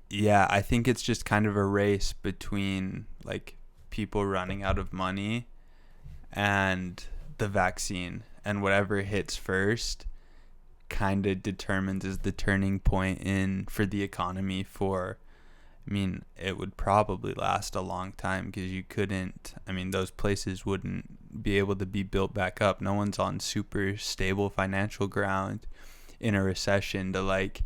it's just kind of a race between like people running out of money and the vaccine, and whatever hits first kind of determines is the turning point for the economy. It would probably last a long time because those places wouldn't be able to be built back up. No one's on super stable financial ground in a recession to like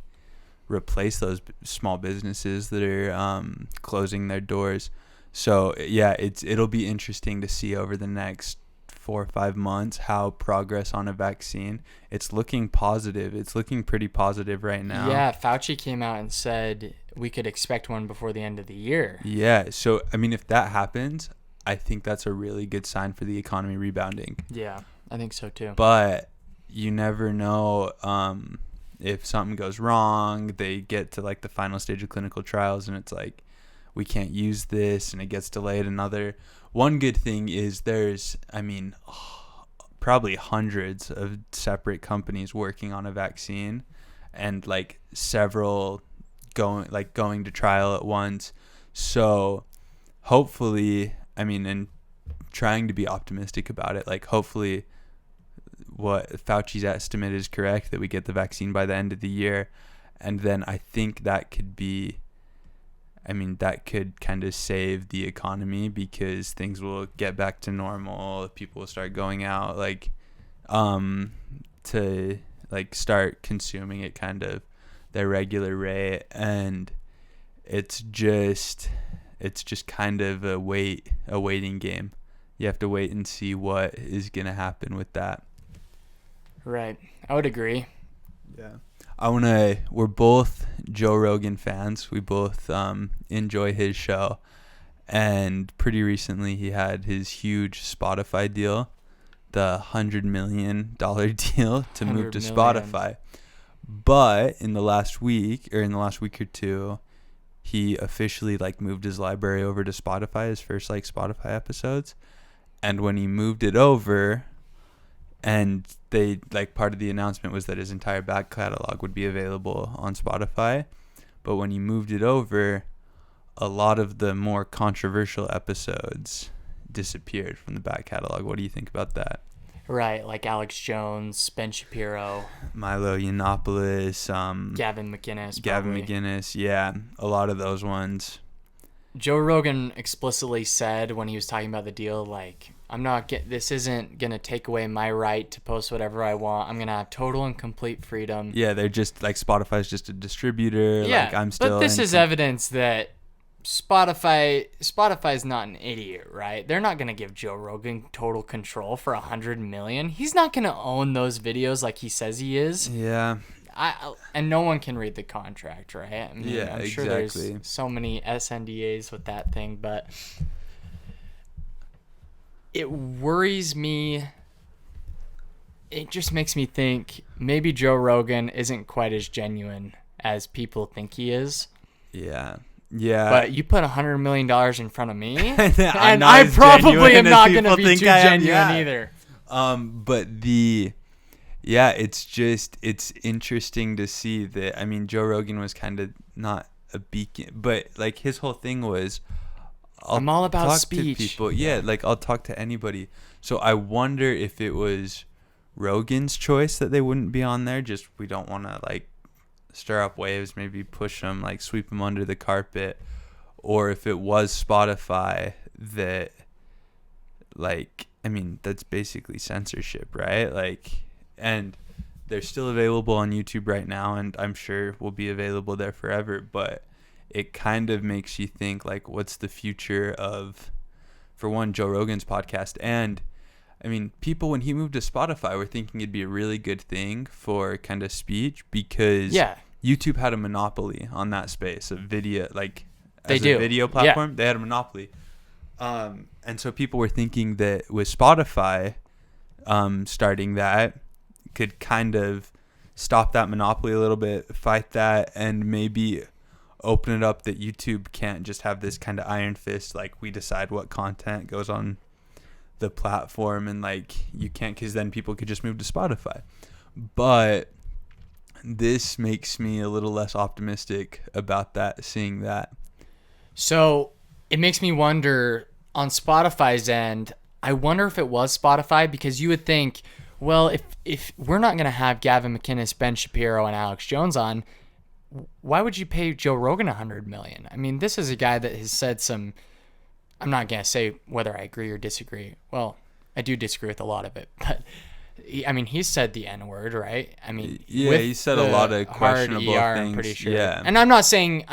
replace those small businesses that are closing their doors. So yeah, it'll be interesting to see over the next 4 or 5 months how progress on a vaccine. It's looking positive. It's looking pretty positive right now. Yeah, Fauci came out and said we could expect one before the end of the year. Yeah, so if that happens, I think that's a really good sign for the economy rebounding. Yeah, I think so too. But you never know if something goes wrong. They get to like the final stage of clinical trials and it's like, we can't use this, and it gets delayed another. One good thing is there's, probably hundreds of separate companies working on a vaccine, and like several going to trial at once. So hopefully, and trying to be optimistic about it, like hopefully what Fauci's estimate is correct, that we get the vaccine by the end of the year. And then I think that could kind of save the economy, because things will get back to normal. People will start going out to like start consuming it kind of their regular rate. And it's just kind of a waiting game. You have to wait and see what is going to happen with that. Right. I would agree. Yeah. We're both Joe Rogan fans. We both enjoy his show. And pretty recently he had his huge Spotify deal, the $100 million deal to move to Spotify. But in the last week or two, he officially like moved his library over to Spotify, his first like Spotify episodes. And when he moved it over, and they like part of the announcement was that his entire back catalog would be available on Spotify. But when he moved it over, a lot of the more controversial episodes disappeared from the back catalog. What do you think about that? Right, like Alex Jones, Ben Shapiro, Milo Yiannopoulos, Gavin McInnes. Gavin probably. McInnes, yeah, a lot of those ones. Joe Rogan explicitly said when he was talking about the deal, like, this isn't going to take away my right to post whatever I want. I'm going to have total and complete freedom. Yeah, they're just like, Spotify's just a distributor. Yeah, like, I'm still. But this is evidence that Spotify's not an idiot, right? They're not going to give Joe Rogan total control for $100 million. He's not going to own those videos like he says he is. Yeah. And no one can read the contract, right? Yeah, I'm sure exactly. There's so many SNDAs with that thing, but it worries me. It just makes me think maybe Joe Rogan isn't quite as genuine as people think he is. Yeah. Yeah. But you put $100 million in front of me, and I probably am not going to be too genuine either. It's interesting to see that. Joe Rogan was kind of not a beacon, but like his whole thing was, I'm all about talk speech. To people. Yeah, like I'll talk to anybody. So I wonder if it was Rogan's choice that they wouldn't be on there. Just, we don't want to like stir up waves, maybe push them, like sweep them under the carpet, or if it was Spotify that, like, that's basically censorship, right? Like, and they're still available on YouTube right now, and I'm sure will be available there forever, but it kind of makes you think, like, what's the future of for one, Joe Rogan's podcast. And I mean, people, when he moved to Spotify, were thinking it'd be a really good thing for kind of speech, because YouTube had a monopoly on that space of video, like as a video platform. They had a monopoly. And so people were thinking that with Spotify starting that could kind of stop that monopoly a little bit, fight that, and maybe open it up that YouTube can't just have this kind of iron fist, like we decide what content goes on the platform, and like you can't, because then people could just move to Spotify. But this makes me a little less optimistic about that, seeing that. So it makes me wonder on Spotify's end, I wonder if it was Spotify, because you would think, well, if we're not going to have Gavin McInnes, Ben Shapiro, and Alex Jones on, why would you pay Joe Rogan $100 million? I mean, this is a guy that has said some, I'm not going to say whether I agree or disagree. Well, I do disagree with a lot of it, but he's said the N-word, right? I mean, yeah, he said a lot of questionable things. I'm pretty sure. Yeah. And I'm not saying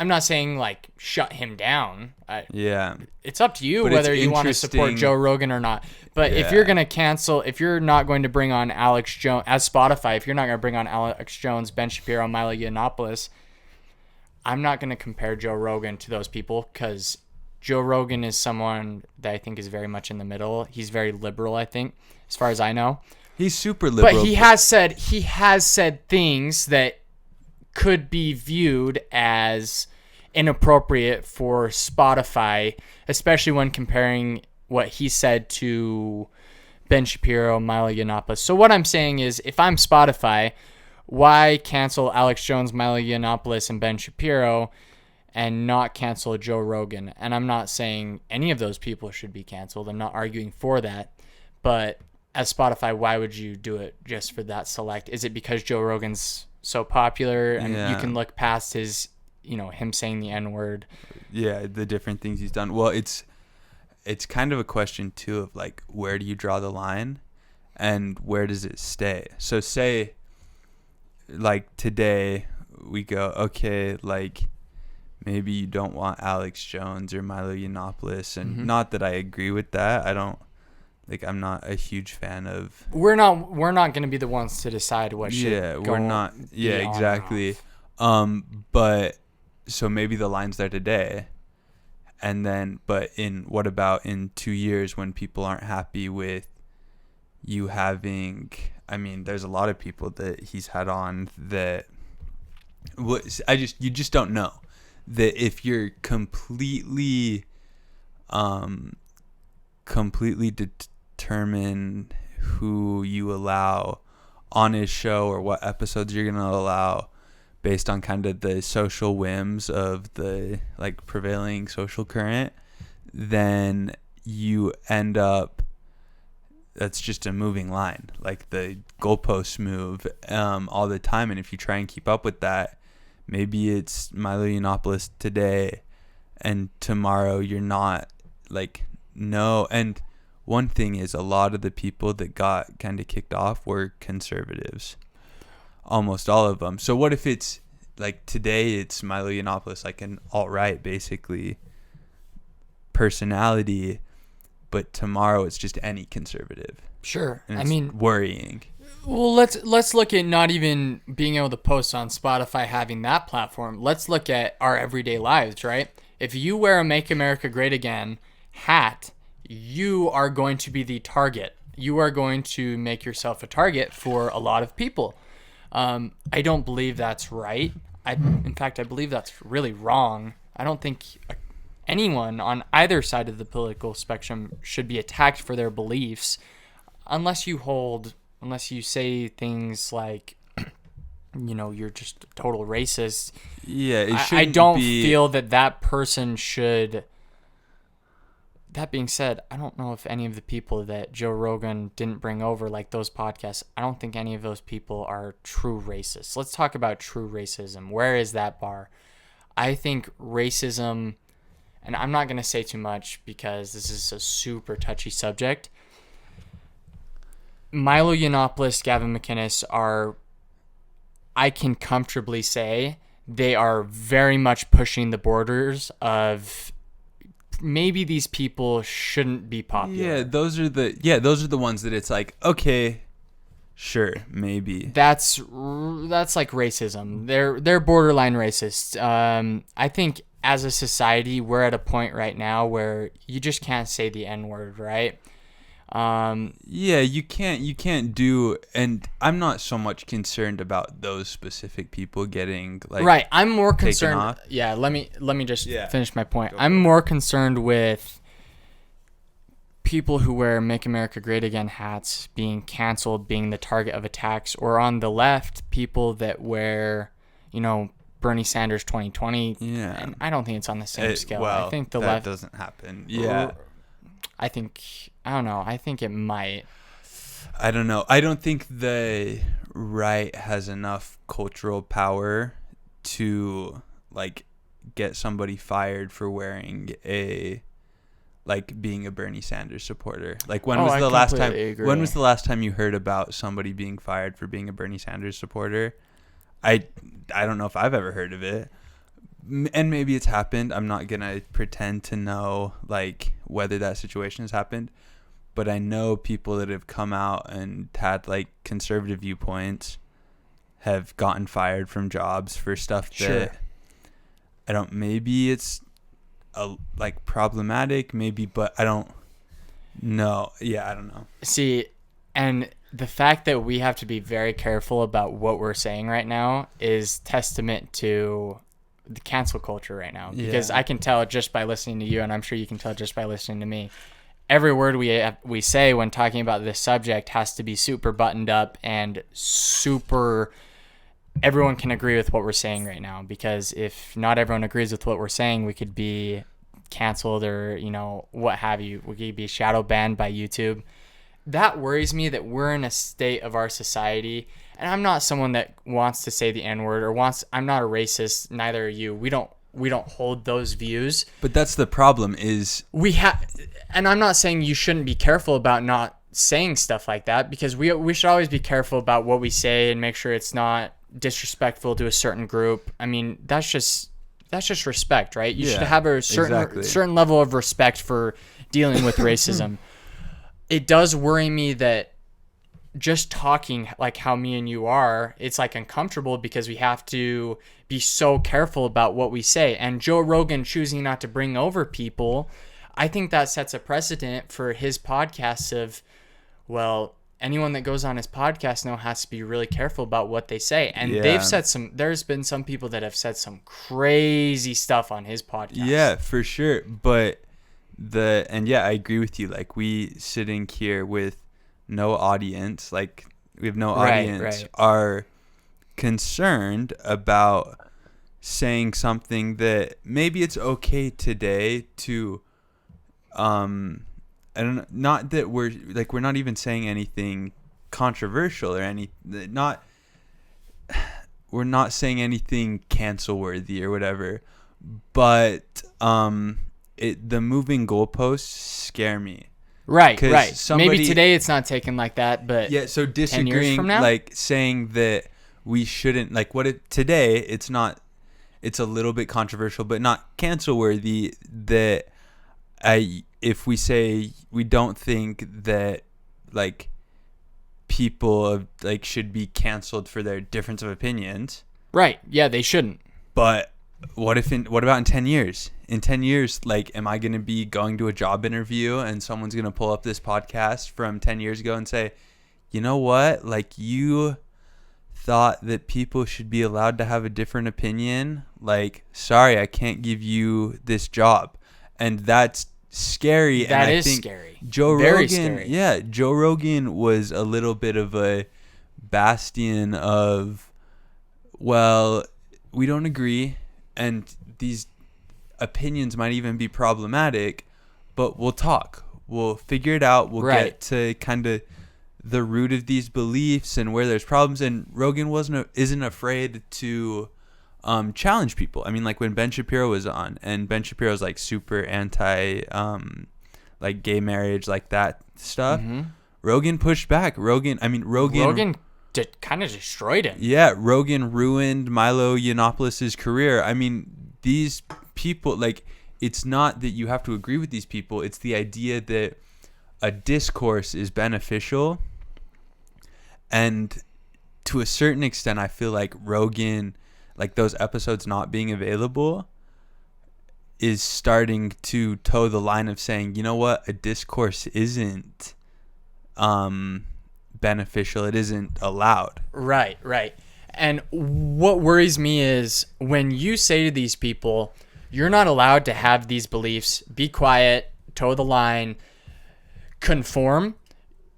like shut him down. It's up to you whether you want to support Joe Rogan or not. But if you're going to cancel, if you're not going to bring on Alex Jones as Spotify, if you're not going to bring on Alex Jones, Ben Shapiro, Milo Yiannopoulos, I'm not going to compare Joe Rogan to those people, because Joe Rogan is someone that I think is very much in the middle. He's very liberal, I think, as far as I know. He's super liberal. But he has said things that could be viewed as inappropriate for Spotify, especially when comparing what he said to Ben Shapiro, Milo Yiannopoulos. So what I'm saying is, if I'm Spotify, why cancel Alex Jones, Milo Yiannopoulos, and Ben Shapiro and not cancel Joe Rogan? And I'm not saying any of those people should be canceled. I'm not arguing for that. But as Spotify, why would you do it just for that select? Is it because Joe Rogan's so popular and you can look past his, him saying the N-word? Yeah, the different things he's done. Well, it's kind of a question too of like, where do you draw the line and where does it stay? So say like today we go, okay, like maybe you don't want Alex Jones or Milo Yiannopoulos, and not that I agree with that. I'm not a huge fan of. We're not going to be the ones to decide what should. Yeah, we're not. Yeah, exactly. But so maybe the line's there today, and then, but what about in 2 years when people aren't happy with you having? I mean, there's a lot of people that he's had on that. You just don't know that if you're completely determine who you allow on his show or what episodes you're going to allow based on kind of the social whims of the like prevailing social current, then you end up, that's just a moving line. Like the goalposts move all the time. And if you try and keep up with that, maybe it's Milo Yiannopoulos today and tomorrow you're not, like, no. And one thing is, a lot of the people that got kind of kicked off were conservatives. Almost all of them. So what if it's like today it's Milo Yiannopoulos, like an alt-right basically personality, but tomorrow it's just any conservative. Sure. And it's worrying. Well, let's look at not even being able to post on Spotify, having that platform. Let's look at our everyday lives, right? If you wear a Make America Great Again hat, you are going to be the target. You are going to make yourself a target for a lot of people. I don't believe that's right. In fact, I believe that's really wrong. I don't think anyone on either side of the political spectrum should be attacked for their beliefs unless you say things like, you're just a total racist. Yeah, I don't feel that person should. That being said, I don't know if any of the people that Joe Rogan didn't bring over, like those podcasts, I don't think any of those people are true racists. Let's talk about true racism. Where is that bar? I think racism, and I'm not going to say too much because this is a super touchy subject. Milo Yiannopoulos, Gavin McInnes are, I can comfortably say, they are very much pushing the borders of maybe these people shouldn't be popular. Yeah, those are the ones that it's like, okay, sure, maybe. That's like racism. They're borderline racist. I think as a society, we're at a point right now where you just can't say the N-word, right? Yeah, you can't do, and I'm not so much concerned about those specific people getting like right. I'm more concerned. off. Yeah, let me just Yeah. finish my point. Go I'm for it. more concerned with people who wear "Make America Great Again" hats being canceled, being the target of attacks, or on the left, people that wear, Bernie Sanders 2020. Yeah. And I don't think it's on the same scale. Well, I think the that left doesn't happen. Yeah. I don't know. I think it might. I don't know. I don't think the right has enough cultural power to like get somebody fired for wearing being a Bernie Sanders supporter. Like when was the last time agree. when was the last time you heard about somebody being fired for being a Bernie Sanders supporter? I don't know if I've ever heard of it. And maybe it's happened. I'm not going to pretend to know like whether that situation has happened, but I know people that have come out and had like conservative viewpoints have gotten fired from jobs for stuff that maybe it's like problematic maybe, but I don't know. Yeah, I don't know. See, and the fact that we have to be very careful about what we're saying right now is testament to the cancel culture right now, because I can tell just by listening to you, and I'm sure you can tell just by listening to me, every word we say when talking about this subject has to be super buttoned up and super everyone can agree with what we're saying right now, because if not everyone agrees with what we're saying, we could be canceled or what have you. We could be shadow banned by YouTube. That worries me, that we're in a state of our society. And I'm not someone that wants to say the N-word I'm not a racist, neither are you. We don't hold those views. But that's the problem is and I'm not saying you shouldn't be careful about not saying stuff like that, because we should always be careful about what we say and make sure it's not disrespectful to a certain group. I mean, that's just respect, right? You should have a certain level of respect for dealing with racism. It does worry me that just talking like how me and you are, it's like uncomfortable because we have to be so careful about what we say. And Joe Rogan choosing not to bring over people, I think that sets a precedent for his podcasts of, well, anyone that goes on his podcast now has to be really careful about what they say. And there's been some people that have said some crazy stuff on his podcast. Yeah, for sure. But I agree with you. Like, we sitting here with no audience, like we have no audience, are concerned about saying something that maybe it's okay today to not that we're not even saying anything controversial or we're not saying anything cancel worthy or whatever, but the moving goalposts scare me. Right. Maybe today it's not taken like that, but so disagreeing, 10 years from now? like saying that we shouldn't, like today it's not, it's a little bit controversial, but not cancel worthy. That if we say we don't think that like people like should be canceled for their difference of opinions. Right. Yeah, they shouldn't. But what about in 10 years? In 10 years, like, am I going to be going to a job interview and someone's going to pull up this podcast from 10 years ago and say, you know what? Like, you thought that people should be allowed to have a different opinion. Like, sorry, I can't give you this job. And that's scary. That and is I think scary. Joe Very Rogan, scary. Yeah, Joe Rogan was a little bit of a bastion of, well, we don't agree, and these opinions might even be problematic, but we'll talk. We'll figure it out. We'll get to kind of the root of these beliefs and where there's problems. And Rogan isn't afraid to challenge people. I mean, like when Ben Shapiro was on, and Ben Shapiro's like super anti like gay marriage, like that stuff. Mm-hmm. Rogan pushed back. Rogan kind of destroyed him. Yeah, Rogan ruined Milo Yiannopoulos' career. I mean, these people, like, it's not that you have to agree with these people. It's the idea that a discourse is beneficial. And to a certain extent, I feel like Rogan, like those episodes not being available, is starting to toe the line of saying, you know what, a discourse isn't beneficial. It isn't allowed. Right. And what worries me is when you say to these people, you're not allowed to have these beliefs, be quiet, toe the line, conform,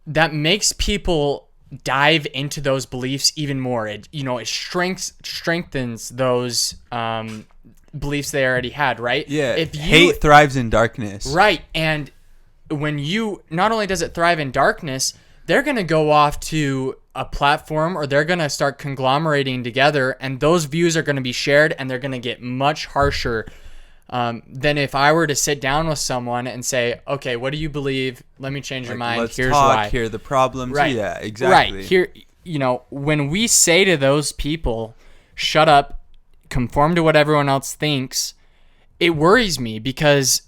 that makes people dive into those beliefs even more. It strengthens those beliefs they already had, right? Yeah. Hate thrives in darkness. Right. And when you, not only does it thrive in darkness, they're going to go off to a platform, or they're going to start conglomerating together, and those views are going to be shared, and they're going to get much harsher than if I were to sit down with someone and say, okay, what do you believe? Let me change your mind. Let's Here's talk, why. Here are the problems. Right. Yeah, exactly. Right. Here, when we say to those people, shut up, conform to what everyone else thinks, it worries me because,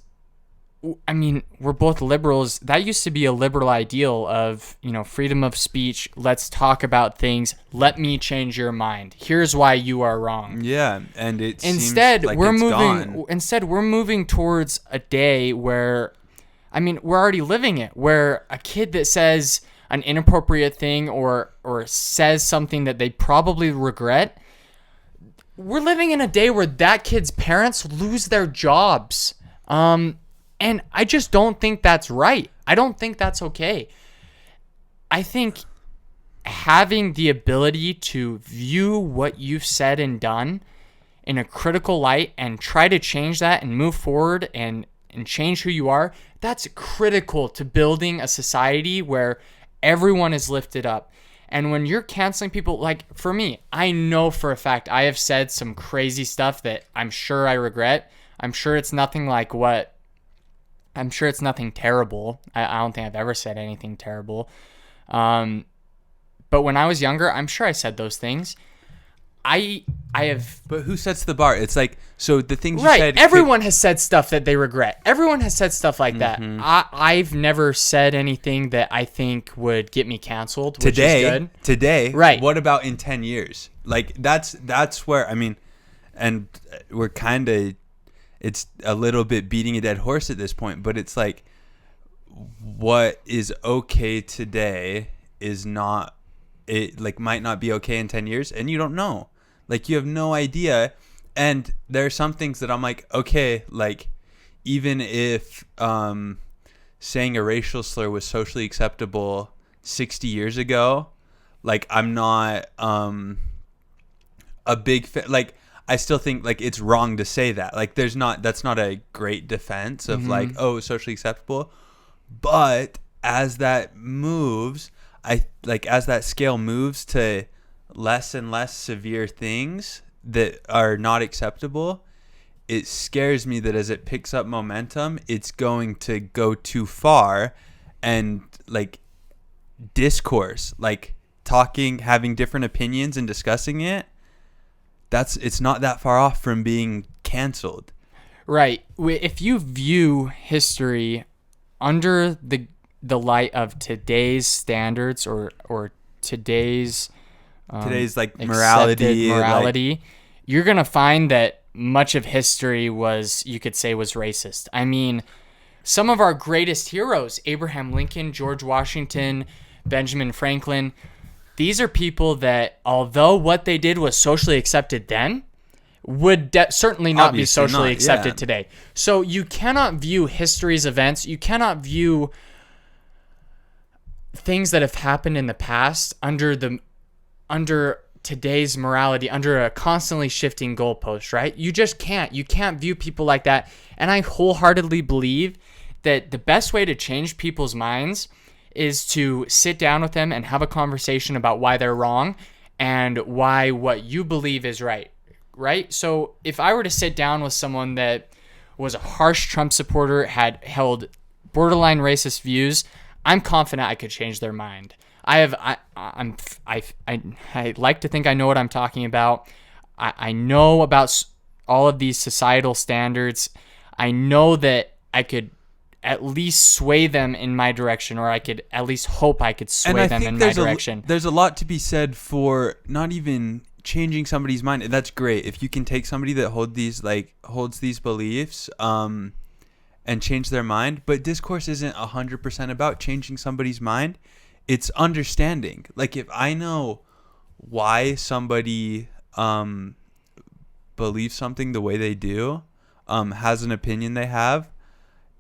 I mean, we're both liberals. That used to be a liberal ideal of, freedom of speech. Let's talk about things. Let me change your mind. Here's why you are wrong. Yeah, and instead seems like we're it's moving. gone. Instead, we're moving towards a day where, we're already living it. Where a kid that says an inappropriate thing or says something that they probably regret, we're living in a day where that kid's parents lose their jobs. And I just don't think that's right. I don't think that's okay. I think having the ability to view what you've said and done in a critical light and try to change that and move forward and change who you are, that's critical to building a society where everyone is lifted up. And when you're canceling people, like for me, I know for a fact I have said some crazy stuff that I'm sure I regret. I'm sure it's nothing terrible. I don't think I've ever said anything terrible. But when I was younger, I'm sure I said those things. I have... But who sets the bar? It's like, so the things you right, said... everyone has said stuff that they regret. Everyone has said stuff like that. I've never said anything that I think would get me canceled, which is good. Today, right. What about in 10 years? Like, that's where, and we're kind of... It's a little bit beating a dead horse at this point, but it's like what is okay today is not, it like might not be okay in 10 years, and you don't know. Like, you have no idea. And there are some things that I'm like, okay, like even if saying a racial slur was socially acceptable 60 years ago, like I'm not a big fan. Like, I still think like it's wrong to say that. Like, that's not a great defense of like, oh, socially acceptable. But as that moves, as that scale moves to less and less severe things that are not acceptable, it scares me that as it picks up momentum, it's going to go too far, and like discourse, like talking, having different opinions and discussing it, it's not that far off from being canceled. Right. If you view history under the light of today's standards or today's like morality, you're going to find that much of history was racist. I mean, some of our greatest heroes, Abraham Lincoln, George Washington, Benjamin Franklin, these are people that, although what they did was socially accepted then, would certainly not be socially accepted today. So you cannot view history's events, you cannot view things that have happened in the past under today's morality, under a constantly shifting goalpost, right? You just can't. You can't view people like that. And I wholeheartedly believe that the best way to change people's minds is to sit down with them and have a conversation about why they're wrong and why what you believe is right, right? So if I were to sit down with someone that was a harsh Trump supporter, had held borderline racist views, I'm confident I could change their mind. I like to think I know what I'm talking about. I know about all of these societal standards. I know that I could at least sway them in my direction, or I could at least hope I could sway them in my direction. There's a lot to be said for not even changing somebody's mind. That's great if you can take somebody that holds these beliefs and change their mind. But discourse isn't 100% about changing somebody's mind. It's understanding. Like, if I know why somebody believes something the way they do, has an opinion they have,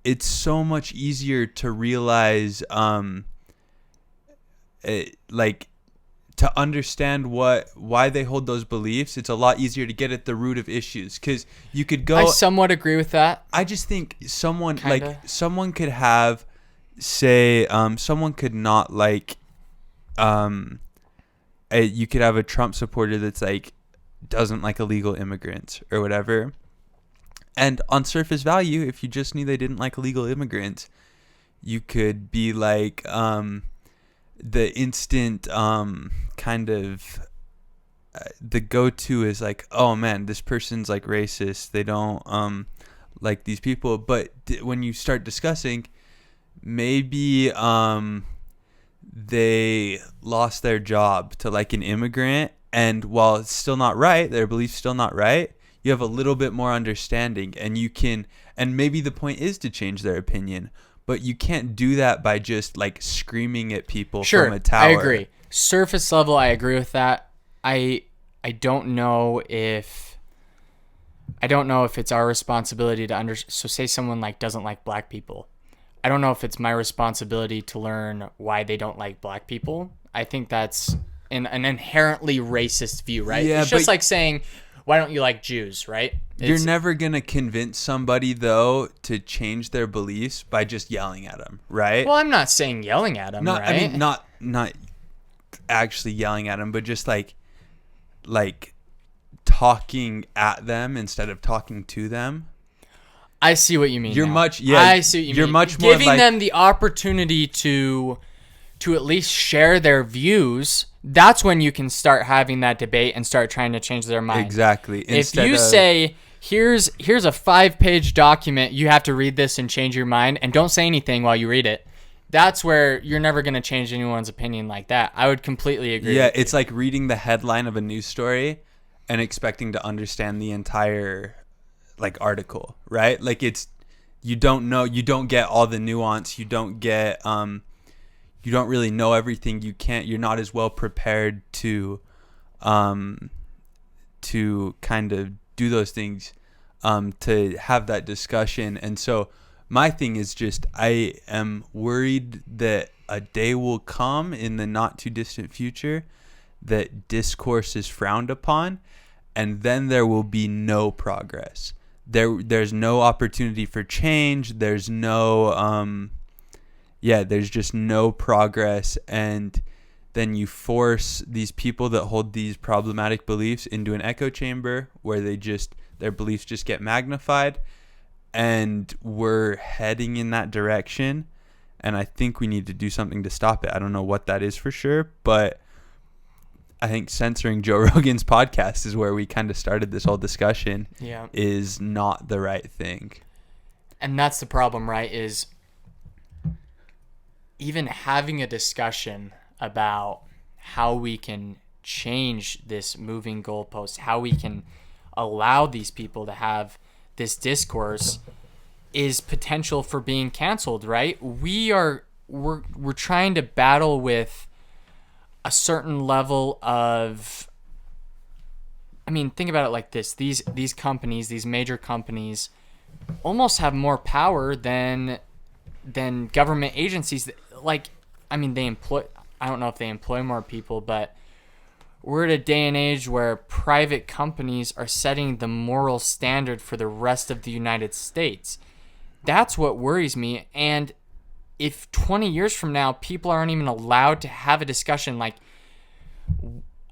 it's so much easier to realize, to understand why they hold those beliefs. It's a lot easier to get at the root of issues, because you could go. I somewhat agree with that. I just think someone Kinda. someone could have, say, someone could not like, you could have a Trump supporter that's like doesn't like illegal immigrants or whatever. And on surface value, if you just knew they didn't like illegal immigrants, you could be like, the instant kind of the go-to is like, oh man, this person's like racist. They don't like these people. But when you start discussing, maybe they lost their job to like an immigrant, and while it's still not right, their belief's still not right, you have a little bit more understanding, and you can, and maybe the point is to change their opinion, but you can't do that by just like screaming at people from a tower. I agree. Surface level, I agree with that. I don't know if it's our responsibility to so say someone like doesn't like black people. I don't know if it's my responsibility to learn why they don't like black people. I think that's an inherently racist view, right? Yeah, it's just like saying, why don't you like Jews, right? You're never going to convince somebody, though, to change their beliefs by just yelling at them, right? Well, I'm not saying yelling at them, right? I mean, not actually yelling at them, but just like talking at them instead of talking to them. I see what you mean. I see what you mean. Much more giving them the opportunity to at least share their views. That's when you can start having that debate and start trying to change their mind. Exactly. If you say, here's a 5-page document, you have to read this and change your mind, and don't say anything while you read it, that's where you're never going to change anyone's opinion like that. I would completely agree. Yeah, it's like reading the headline of a news story and expecting to understand the entire like article, right? Like, it's, you don't get all the nuance, you don't get you don't really know everything. You're not as well prepared to kind of do those things, to have that discussion. And so my thing is just, I am worried that a day will come in the not too distant future that discourse is frowned upon, and then there will be no progress. There's no opportunity for change. There's no there's just no progress. And then you force these people that hold these problematic beliefs into an echo chamber where their beliefs just get magnified, and we're heading in that direction. And I think we need to do something to stop it. I don't know what that is for sure, but I think censoring Joe Rogan's podcast is where we kind of started this whole discussion. Yeah. Is not the right thing. And that's the problem, right? Is even having a discussion about how we can change this moving goalpost, how we can allow these people to have this discourse, is potential for being canceled, right? We're trying to battle with a certain level of, I mean, think about it like this. These companies, these major companies, almost have more power than government agencies. Like, I mean, I don't know if they employ more people, but we're at a day and age where private companies are setting the moral standard for the rest of the United States. That's what worries me. And if 20 years from now, people aren't even allowed to have a discussion, like,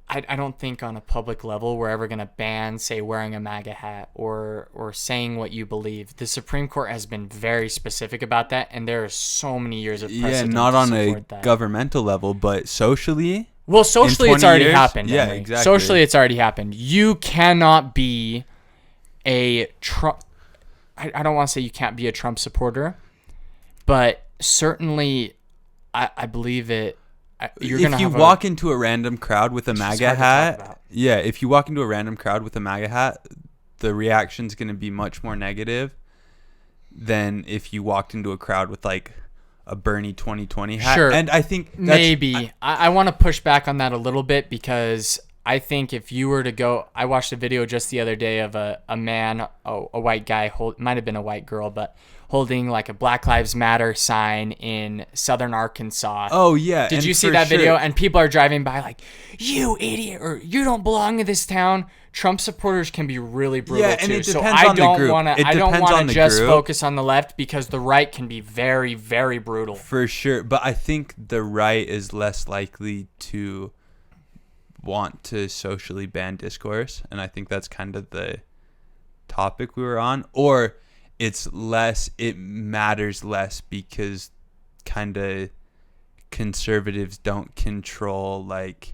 I don't think on a public level we're ever going to ban, say, wearing a MAGA hat or saying what you believe. The Supreme Court has been very specific about that, and there are so many years of precedent. Yeah, not to on a support that. Governmental level, but socially. Well, socially it's already happened. Yeah, Henry. exactly. Socially it's already happened. You cannot be a Trump. I don't want to say you can't be a Trump supporter, but certainly I believe it. You're If gonna you have walk into a random crowd with a It's MAGA hard to talk hat, about. yeah, if you walk into a random crowd with a MAGA hat, the reaction's going to be much more negative than if you walked into a crowd with like a Bernie 2020 hat. Sure. And I think that's, Maybe. I want to push back on that a little bit because I think if you were to go, I watched a video just the other day of a man, a white guy, might have been a white girl, but holding like a Black Lives Matter sign in southern Arkansas. Oh yeah. Did and you see for that sure- video? And people are driving by like, you idiot, or you don't belong in this town. Trump supporters can be really brutal Yeah, and too. it So depends I on the don't group. want to. It I don't depends want on to the just group. focus on the left because the right can be very, very brutal. For sure. But I think the right is less likely to want to socially ban discourse. And I think that's kind of the topic we were on. Or it matters less because kind of conservatives don't control like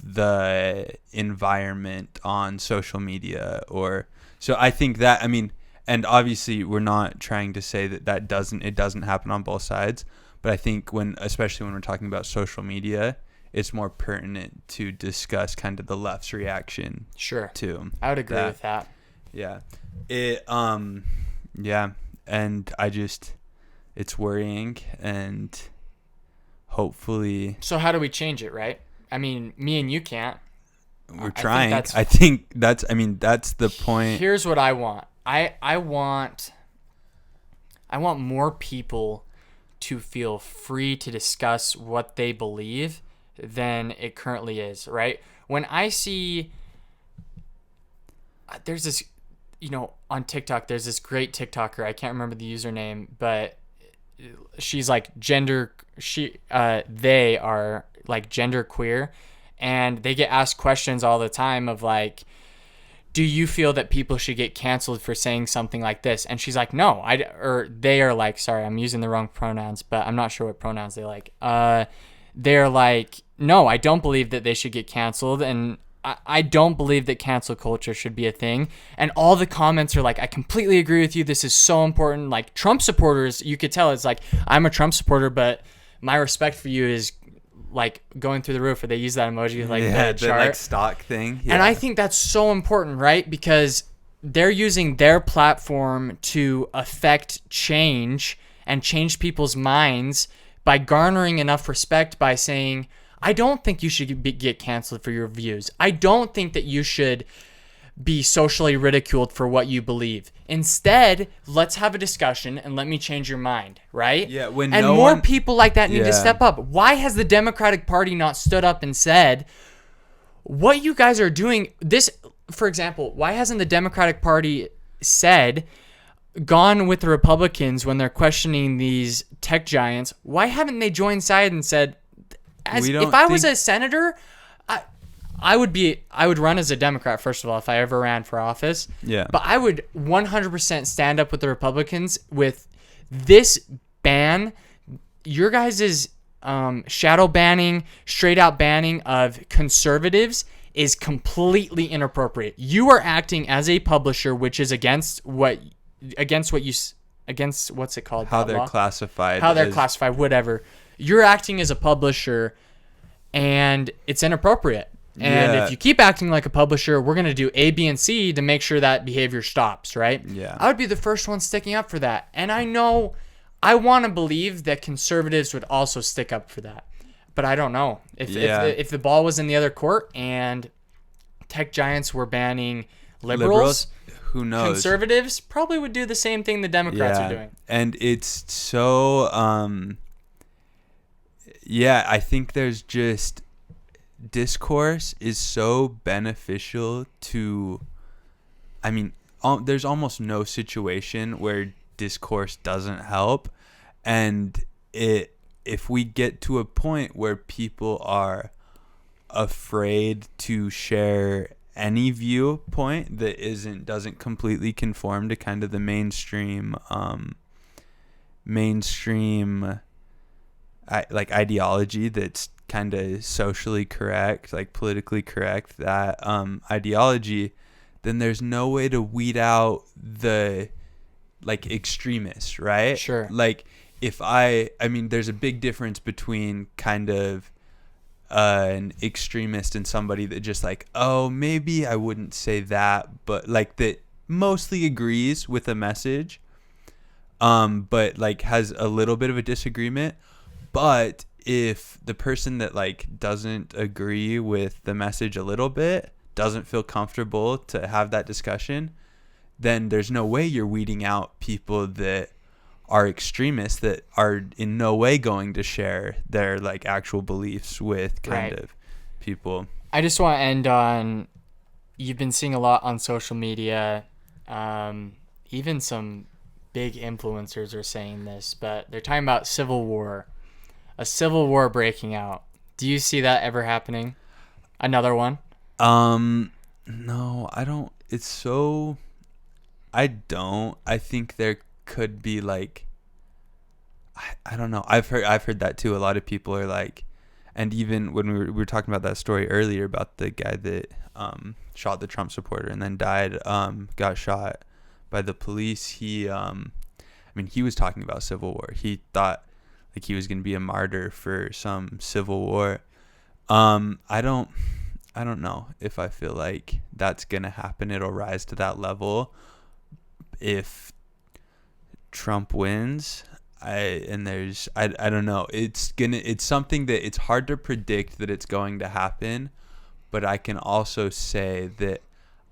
the environment on social media. Or so I think that, I mean, and obviously we're not trying to say that it doesn't happen on both sides, but I think especially when we're talking about social media, it's more pertinent to discuss kind of the left's reaction Sure. to I would agree with that. yeah. Yeah, and it's worrying, and hopefully So how do we change it, right? I mean, me and you can't. we're trying. that's- I think that's the point. Here's what I want. I want more people to feel free to discuss what they believe than it currently is, right? When I see there's this, on TikTok, there's this great TikToker, I can't remember the username, but she's like they are like gender queer, and they get asked questions all the time of like, do you feel that people should get canceled for saying something like this? And she's like, no, or they are like, sorry, I'm using the wrong pronouns, but I'm not sure what pronouns they like. They're like, no, I don't believe that they should get canceled. And I don't believe that cancel culture should be a thing. And all the comments are like, I completely agree with you. This is so important. Like Trump supporters, you could tell it's like, I'm a Trump supporter, but my respect for you is like going through the roof. Or they use that emoji like that the chart. like stock thing. Yeah. And I think that's so important, right? Because they're using their platform to affect change and change people's minds by garnering enough respect by saying, I don't think you should get canceled for your views. I don't think that you should be socially ridiculed for what you believe. Instead, let's have a discussion and let me change your mind, right? Yeah, and more people like that need to step up. Why has the Democratic Party not stood up and said, what you guys are doing, this, for example, why hasn't the Democratic Party gone with the Republicans when they're questioning these tech giants? Why haven't they joined side and said, if I was a senator, I would run as a Democrat, first of all, if I ever ran for office. Yeah. But I would 100% stand up with the Republicans with this ban. Your guys' shadow banning, straight out banning of conservatives is completely inappropriate. You are acting as a publisher, which is against what's it called? How they're classified. Whatever. You're acting as a publisher, and it's inappropriate. And if you keep acting like a publisher, we're going to do A, B, and C to make sure that behavior stops, right? Yeah. I would be the first one sticking up for that. And I want to believe that conservatives would also stick up for that. But I don't know. If the ball was in the other court and tech giants were banning liberals, who knows? Conservatives probably would do the same thing the Democrats are doing. And it's so... I think there's just... discourse is so beneficial to... I mean, there's almost no situation where discourse doesn't help. And if we get to a point where people are afraid to share any viewpoint that doesn't completely conform to kind of the mainstream ideology that's kind of socially correct, like politically correct, that ideology, then there's no way to weed out the like extremists, right? Sure. Like if I mean, there's a big difference between kind of an extremist and somebody that just like, oh, maybe I wouldn't say that, but like that mostly agrees with a message, but like has a little bit of a disagreement. But if the person that like doesn't agree with the message a little bit, doesn't feel comfortable to have that discussion, then there's no way you're weeding out people that are extremists that are in no way going to share their like actual beliefs with kind of people. I just want to end on, you've been seeing a lot on social media, even some big influencers are saying this, but they're talking about a civil war breaking out. Do you see that ever happening? Another one? No, I don't. I don't. I think there could be like, I don't know. I've heard that too. A lot of people are like, and even when we were talking about that story earlier about the guy that shot the Trump supporter and then died, got shot by the police. He was talking about civil war. He thought like he was going to be a martyr for some civil war. I don't know if I feel like that's going to happen. It'll rise to that level if Trump wins. I don't know. It's something that it's hard to predict that it's going to happen, but I can also say that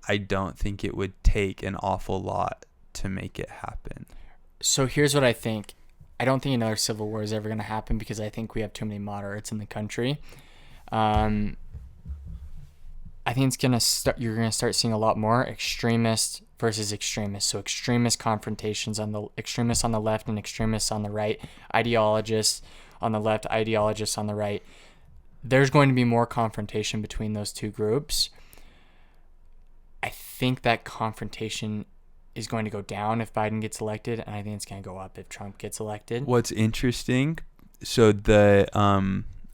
I don't think it would take an awful lot to make it happen. So here's what I think. I don't think another civil war is ever going to happen because I think we have too many moderates in the country. I think you're going to start seeing a lot more extremists versus extremists. So extremist confrontations on the extremists on the left and extremists on the right, ideologists on the left, ideologists on the right. There's going to be more confrontation between those two groups. I think that confrontation is going to go down if Biden gets elected, and I think it's going to go up if Trump gets elected. What's interesting, so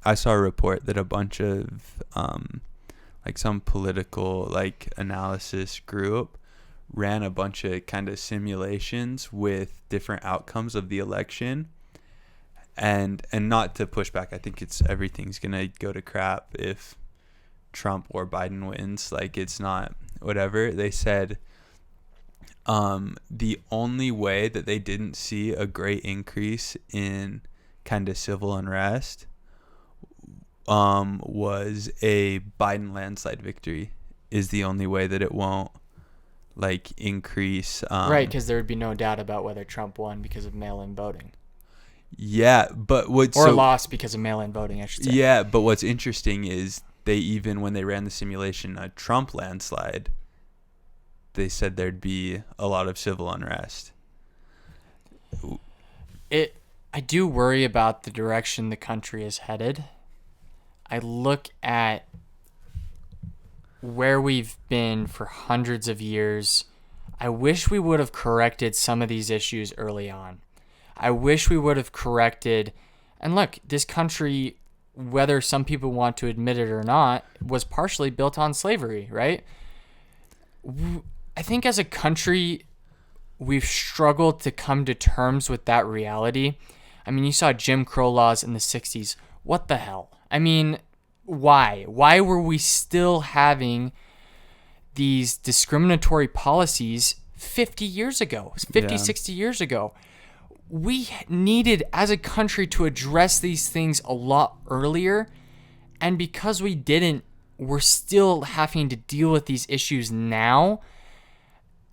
I saw a report that a bunch of like some political like analysis group ran a bunch of kind of simulations with different outcomes of the election, and not to push back, I think everything's gonna go to crap if Trump or Biden wins. Like it's not whatever. They said the only way that they didn't see a great increase in kind of civil unrest was a Biden landslide victory is the only way that it won't like increase. Right, because there would be no doubt about whether Trump won because of mail-in voting. Yeah, but lost because of mail-in voting, I should say. Yeah, but what's interesting is when they ran the simulation, a Trump landslide, they said there'd be a lot of civil unrest. I do worry about the direction the country is headed. I look at where we've been for hundreds of years. I wish we would have corrected some of these issues early on. I wish we would have corrected, and look, this country, whether some people want to admit it or not, was partially built on slavery, right? I think as a country, we've struggled to come to terms with that reality. I mean, you saw Jim Crow laws in the 60s. What the hell? I mean, why? Why were we still having these discriminatory policies 50 years ago, 60 years ago? We needed, as a country, to address these things a lot earlier. And because we didn't, we're still having to deal with these issues now.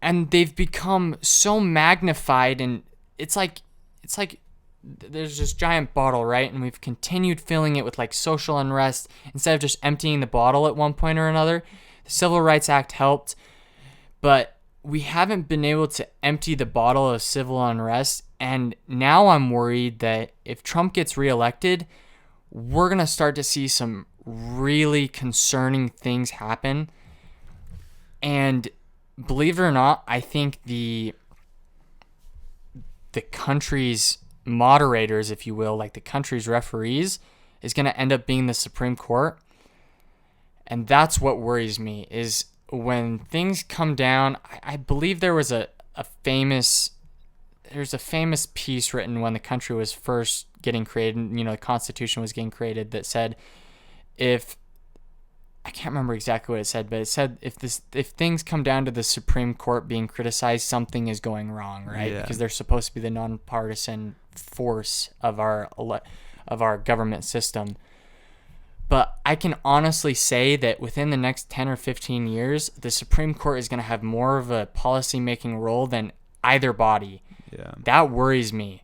And they've become so magnified, and it's like there's this giant bottle, right? And we've continued filling it with like social unrest instead of just emptying the bottle at one point or another. The Civil Rights Act helped, but we haven't been able to empty the bottle of civil unrest. And now I'm worried that if Trump gets reelected, we're going to start to see some really concerning things happen. And believe it or not, I think the country's moderators, if you will, like the country's referees, is going to end up being the Supreme Court. And that's what worries me, is when things come down, I believe there was a famous piece written when the country was first getting created, the Constitution was getting created, that said, if I can't remember exactly what it said, but it said if things come down to the Supreme Court being criticized, something is going wrong, right? Yeah. Because they're supposed to be the nonpartisan force of our government system. But I can honestly say that within the next 10 or 15 years, the Supreme Court is going to have more of a policy-making role than either body. Yeah. That worries me.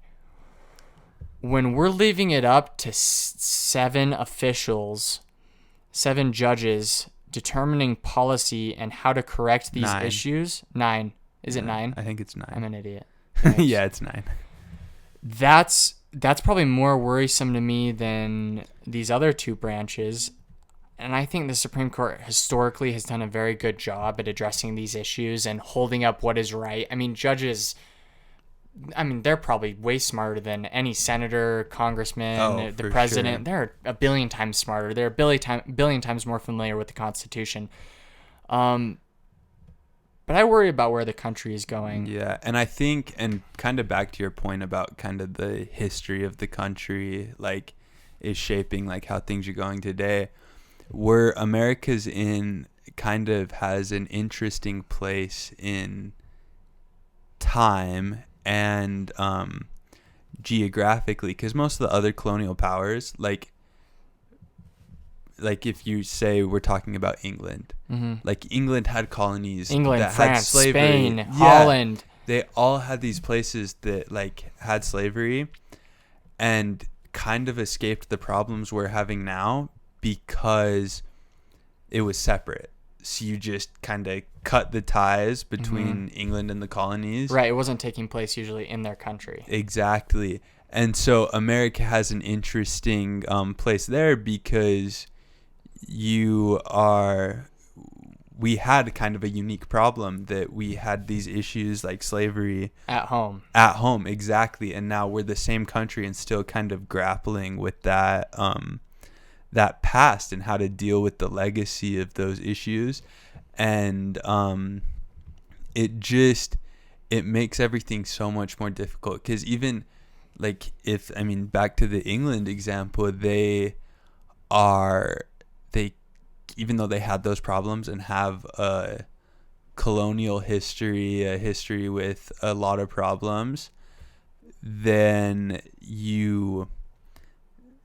When we're leaving it up to 7 judges determining policy and how to correct these 9. issues. 9. Is it 9? I think it's 9. I'm an idiot. Yeah, it's 9. That's probably more worrisome to me than these other 2 branches. And I think the Supreme Court historically has done a very good job at addressing these issues and holding up what is right. I mean, judges, they're probably way smarter than any senator, congressman, the president. Sure. They're a billion times smarter. They're a billion times more familiar with the Constitution. But I worry about where the country is going. Yeah, and I think, and kind of back to your point about kind of the history of the country, like, is shaping, like, how things are going today, where America's in kind of has an interesting place in time and geographically, because most of the other colonial powers, like if you say we're talking about England, like England had colonies, that France, had slavery. Spain, Holland. They all had these places that like had slavery and kind of escaped the problems we're having now because it was separate. So you just kind of cut the ties between England and the colonies. Right. It wasn't taking place usually in their country. Exactly. And so America has an interesting place there because we had kind of a unique problem that we had these issues like slavery at home, exactly. And now we're the same country and still kind of grappling with that past and how to deal with the legacy of those issues. And it makes everything so much more difficult, because even like back to the England example, even though they had those problems and have a colonial history, a history with a lot of problems, then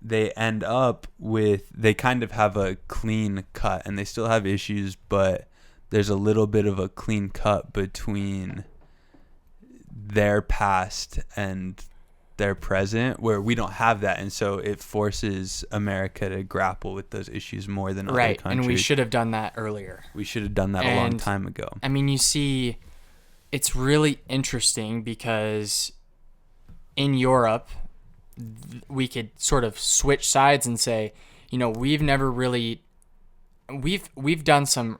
they end up with, they kind of have a clean cut, and they still have issues, but there's a little bit of a clean cut between their past and their present, where we don't have that. And so it forces America to grapple with those issues more than other countries. And we should have done that earlier. We should have done that a long time ago. You see, it's really interesting because in Europe, we could sort of switch sides and say, we've never really, we've done some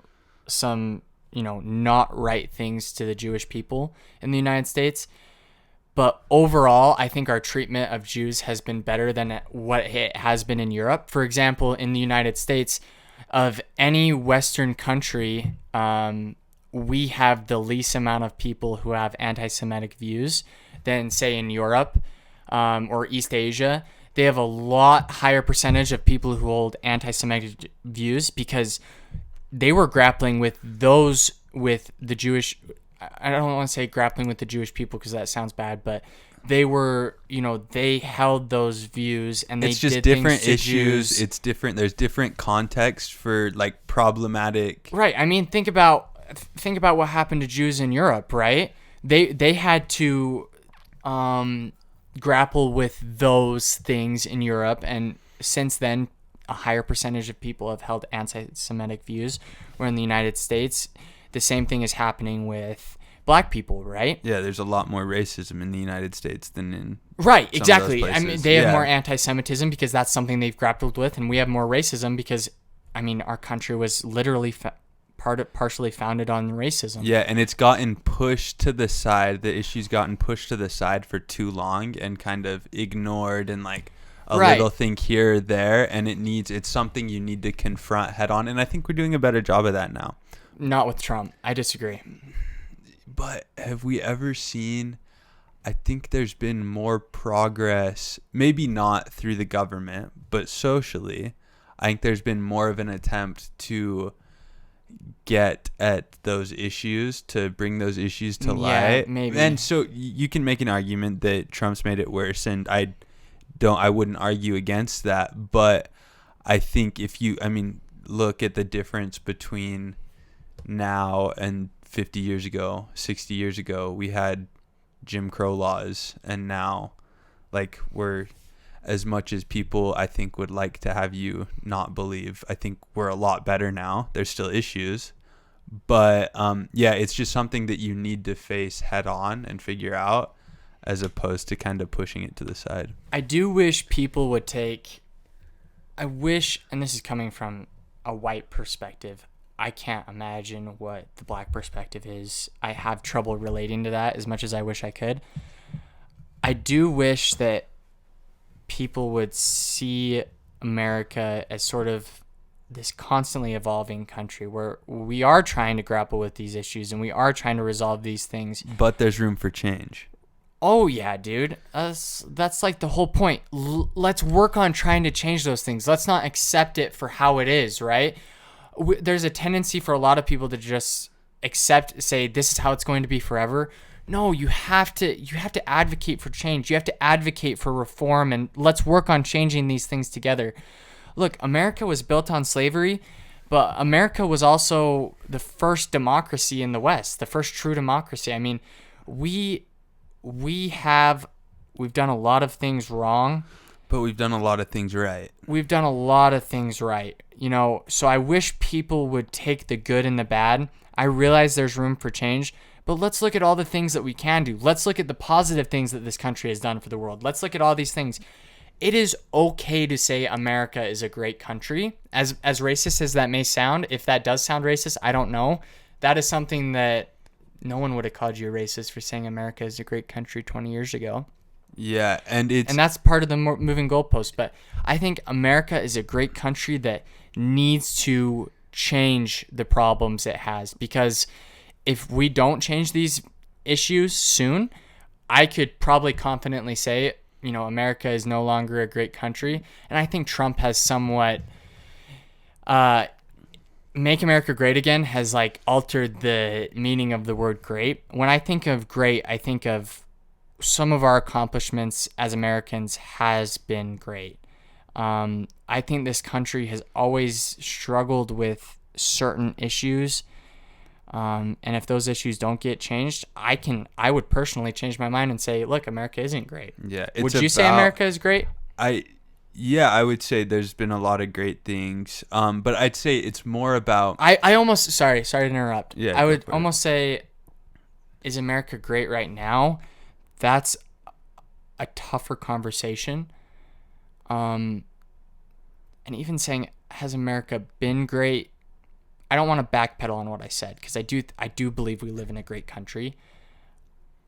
not right things to the Jewish people in the United States. But overall, I think our treatment of Jews has been better than what it has been in Europe. For example, in the United States, of any Western country, we have the least amount of people who have anti-Semitic views than, say, in Europe or East Asia. They have a lot higher percentage of people who hold anti-Semitic views because they were grappling with the Jewish. I don't want to say grappling with the Jewish people because that sounds bad, but they were, they held those views and they did different issues. Jews. It's different. There's different context for like problematic. Right. Think about what happened to Jews in Europe, right? They had to grapple with those things in Europe, and since then, a higher percentage of people have held anti-Semitic views. Where in the United States, the same thing is happening with black people, right? Yeah, there's a lot more racism in the United States than in exactly. They have more more anti-Semitism because that's something they've grappled with, and we have more racism because, our country was literally partially founded on racism. Yeah, and it's gotten pushed to the side. The issue's gotten pushed to the side for too long and kind of ignored, and like a little thing here or there, and it's something you need to confront head on, and I think we're doing a better job of that now. Not with Trump. I disagree. But have we ever seen, I think there's been more progress, maybe not through the government, but socially. I think there's been more of an attempt to get at those issues, to bring those issues to light. Maybe. And so you can make an argument that Trump's made it worse, and I wouldn't argue against that. But I think look at the difference between now and 50 years ago, 60 years ago. We had Jim Crow laws, and now, like, we're, as much as people I think would like to have you not believe, I think we're a lot better now. There's still issues, but it's just something that you need to face head on and figure out, as opposed to kind of pushing it to the side. I do wish people would and this is coming from a white perspective, I can't imagine what the black perspective is. I have trouble relating to that as much as I wish I could. I do wish that people would see America as sort of this constantly evolving country where we are trying to grapple with these issues and we are trying to resolve these things. But there's room for change. Oh, yeah, dude. That's like the whole point. Let's work on trying to change those things. Let's not accept it for how it is, right? There's a tendency for a lot of people to just say this is how it's going to be forever. No, you have to advocate for change. You have to advocate for reform, and let's work on changing these things together. Look, America was built on slavery, but America was also the first democracy in the West, the first true democracy. I mean, we've done a lot of things wrong, but we've done a lot of things right. So I wish people would take the good and the bad. I realize there's room for change, but let's look at all the things that we can do. Let's look at the positive things that this country has done for the world. Let's look at all these things. It is okay to say America is a great country. As racist as that may sound, if that does sound racist, I don't know. That is something that no one would have called you a racist for saying America is a great country 20 years ago. Yeah, and that's part of the moving goalpost. But I think America is a great country that needs to change the problems it has, because if we don't change these issues soon, I could probably confidently say, America is no longer a great country. And I think Trump has somewhat Make America Great Again has like altered the meaning of the word great. When I think of great, I think of some of our accomplishments as Americans has been great. I think this country has always struggled with certain issues. And if those issues don't get changed, I would personally change my mind and say, look, America isn't great. Yeah. Would you say America is great? I would say there's been a lot of great things. But I'd say it's more about, I almost, sorry to interrupt. Yeah, I would almost say, is America great right now? That's a tougher conversation. And even saying, has America been great? I don't want to backpedal on what I said, because I do believe we live in a great country.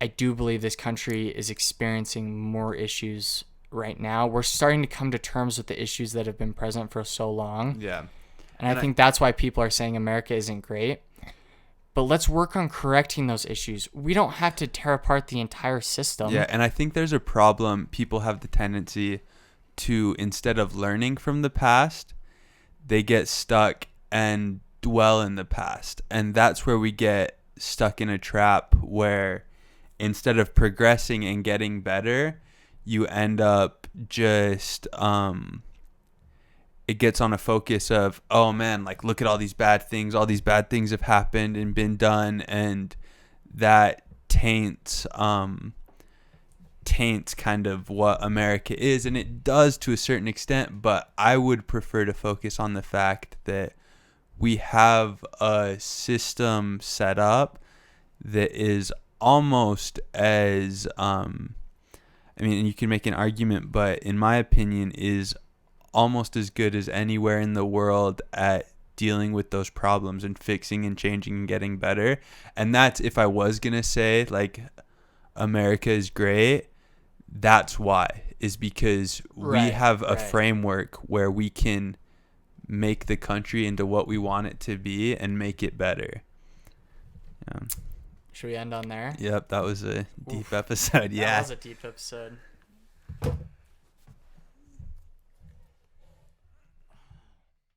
I do believe this country is experiencing more issues right now. We're starting to come to terms with the issues that have been present for so long. Yeah. And I think that's why people are saying America isn't great. But let's work on correcting those issues. We don't have to tear apart the entire system. Yeah, and I think there's a problem. People have the tendency to, instead of learning from the past, they get stuck and dwell in the past. And that's where we get stuck in a trap where instead of progressing and getting better, you end up just it gets on a focus of, oh man, like look at all these bad things have happened and been done, and that taints kind of what America is, and it does to a certain extent. But I would prefer to focus on the fact that we have a system set up that is almost as and you can make an argument, but in my opinion is almost as good as anywhere in the world at dealing with those problems and fixing and changing and getting better. And that's, if I was going to say like America is great, that's why, is because we have a framework where we can make the country into what we want it to be and make it better. Should we end on there? Yep, that was a deep episode. Yeah. That was a deep episode.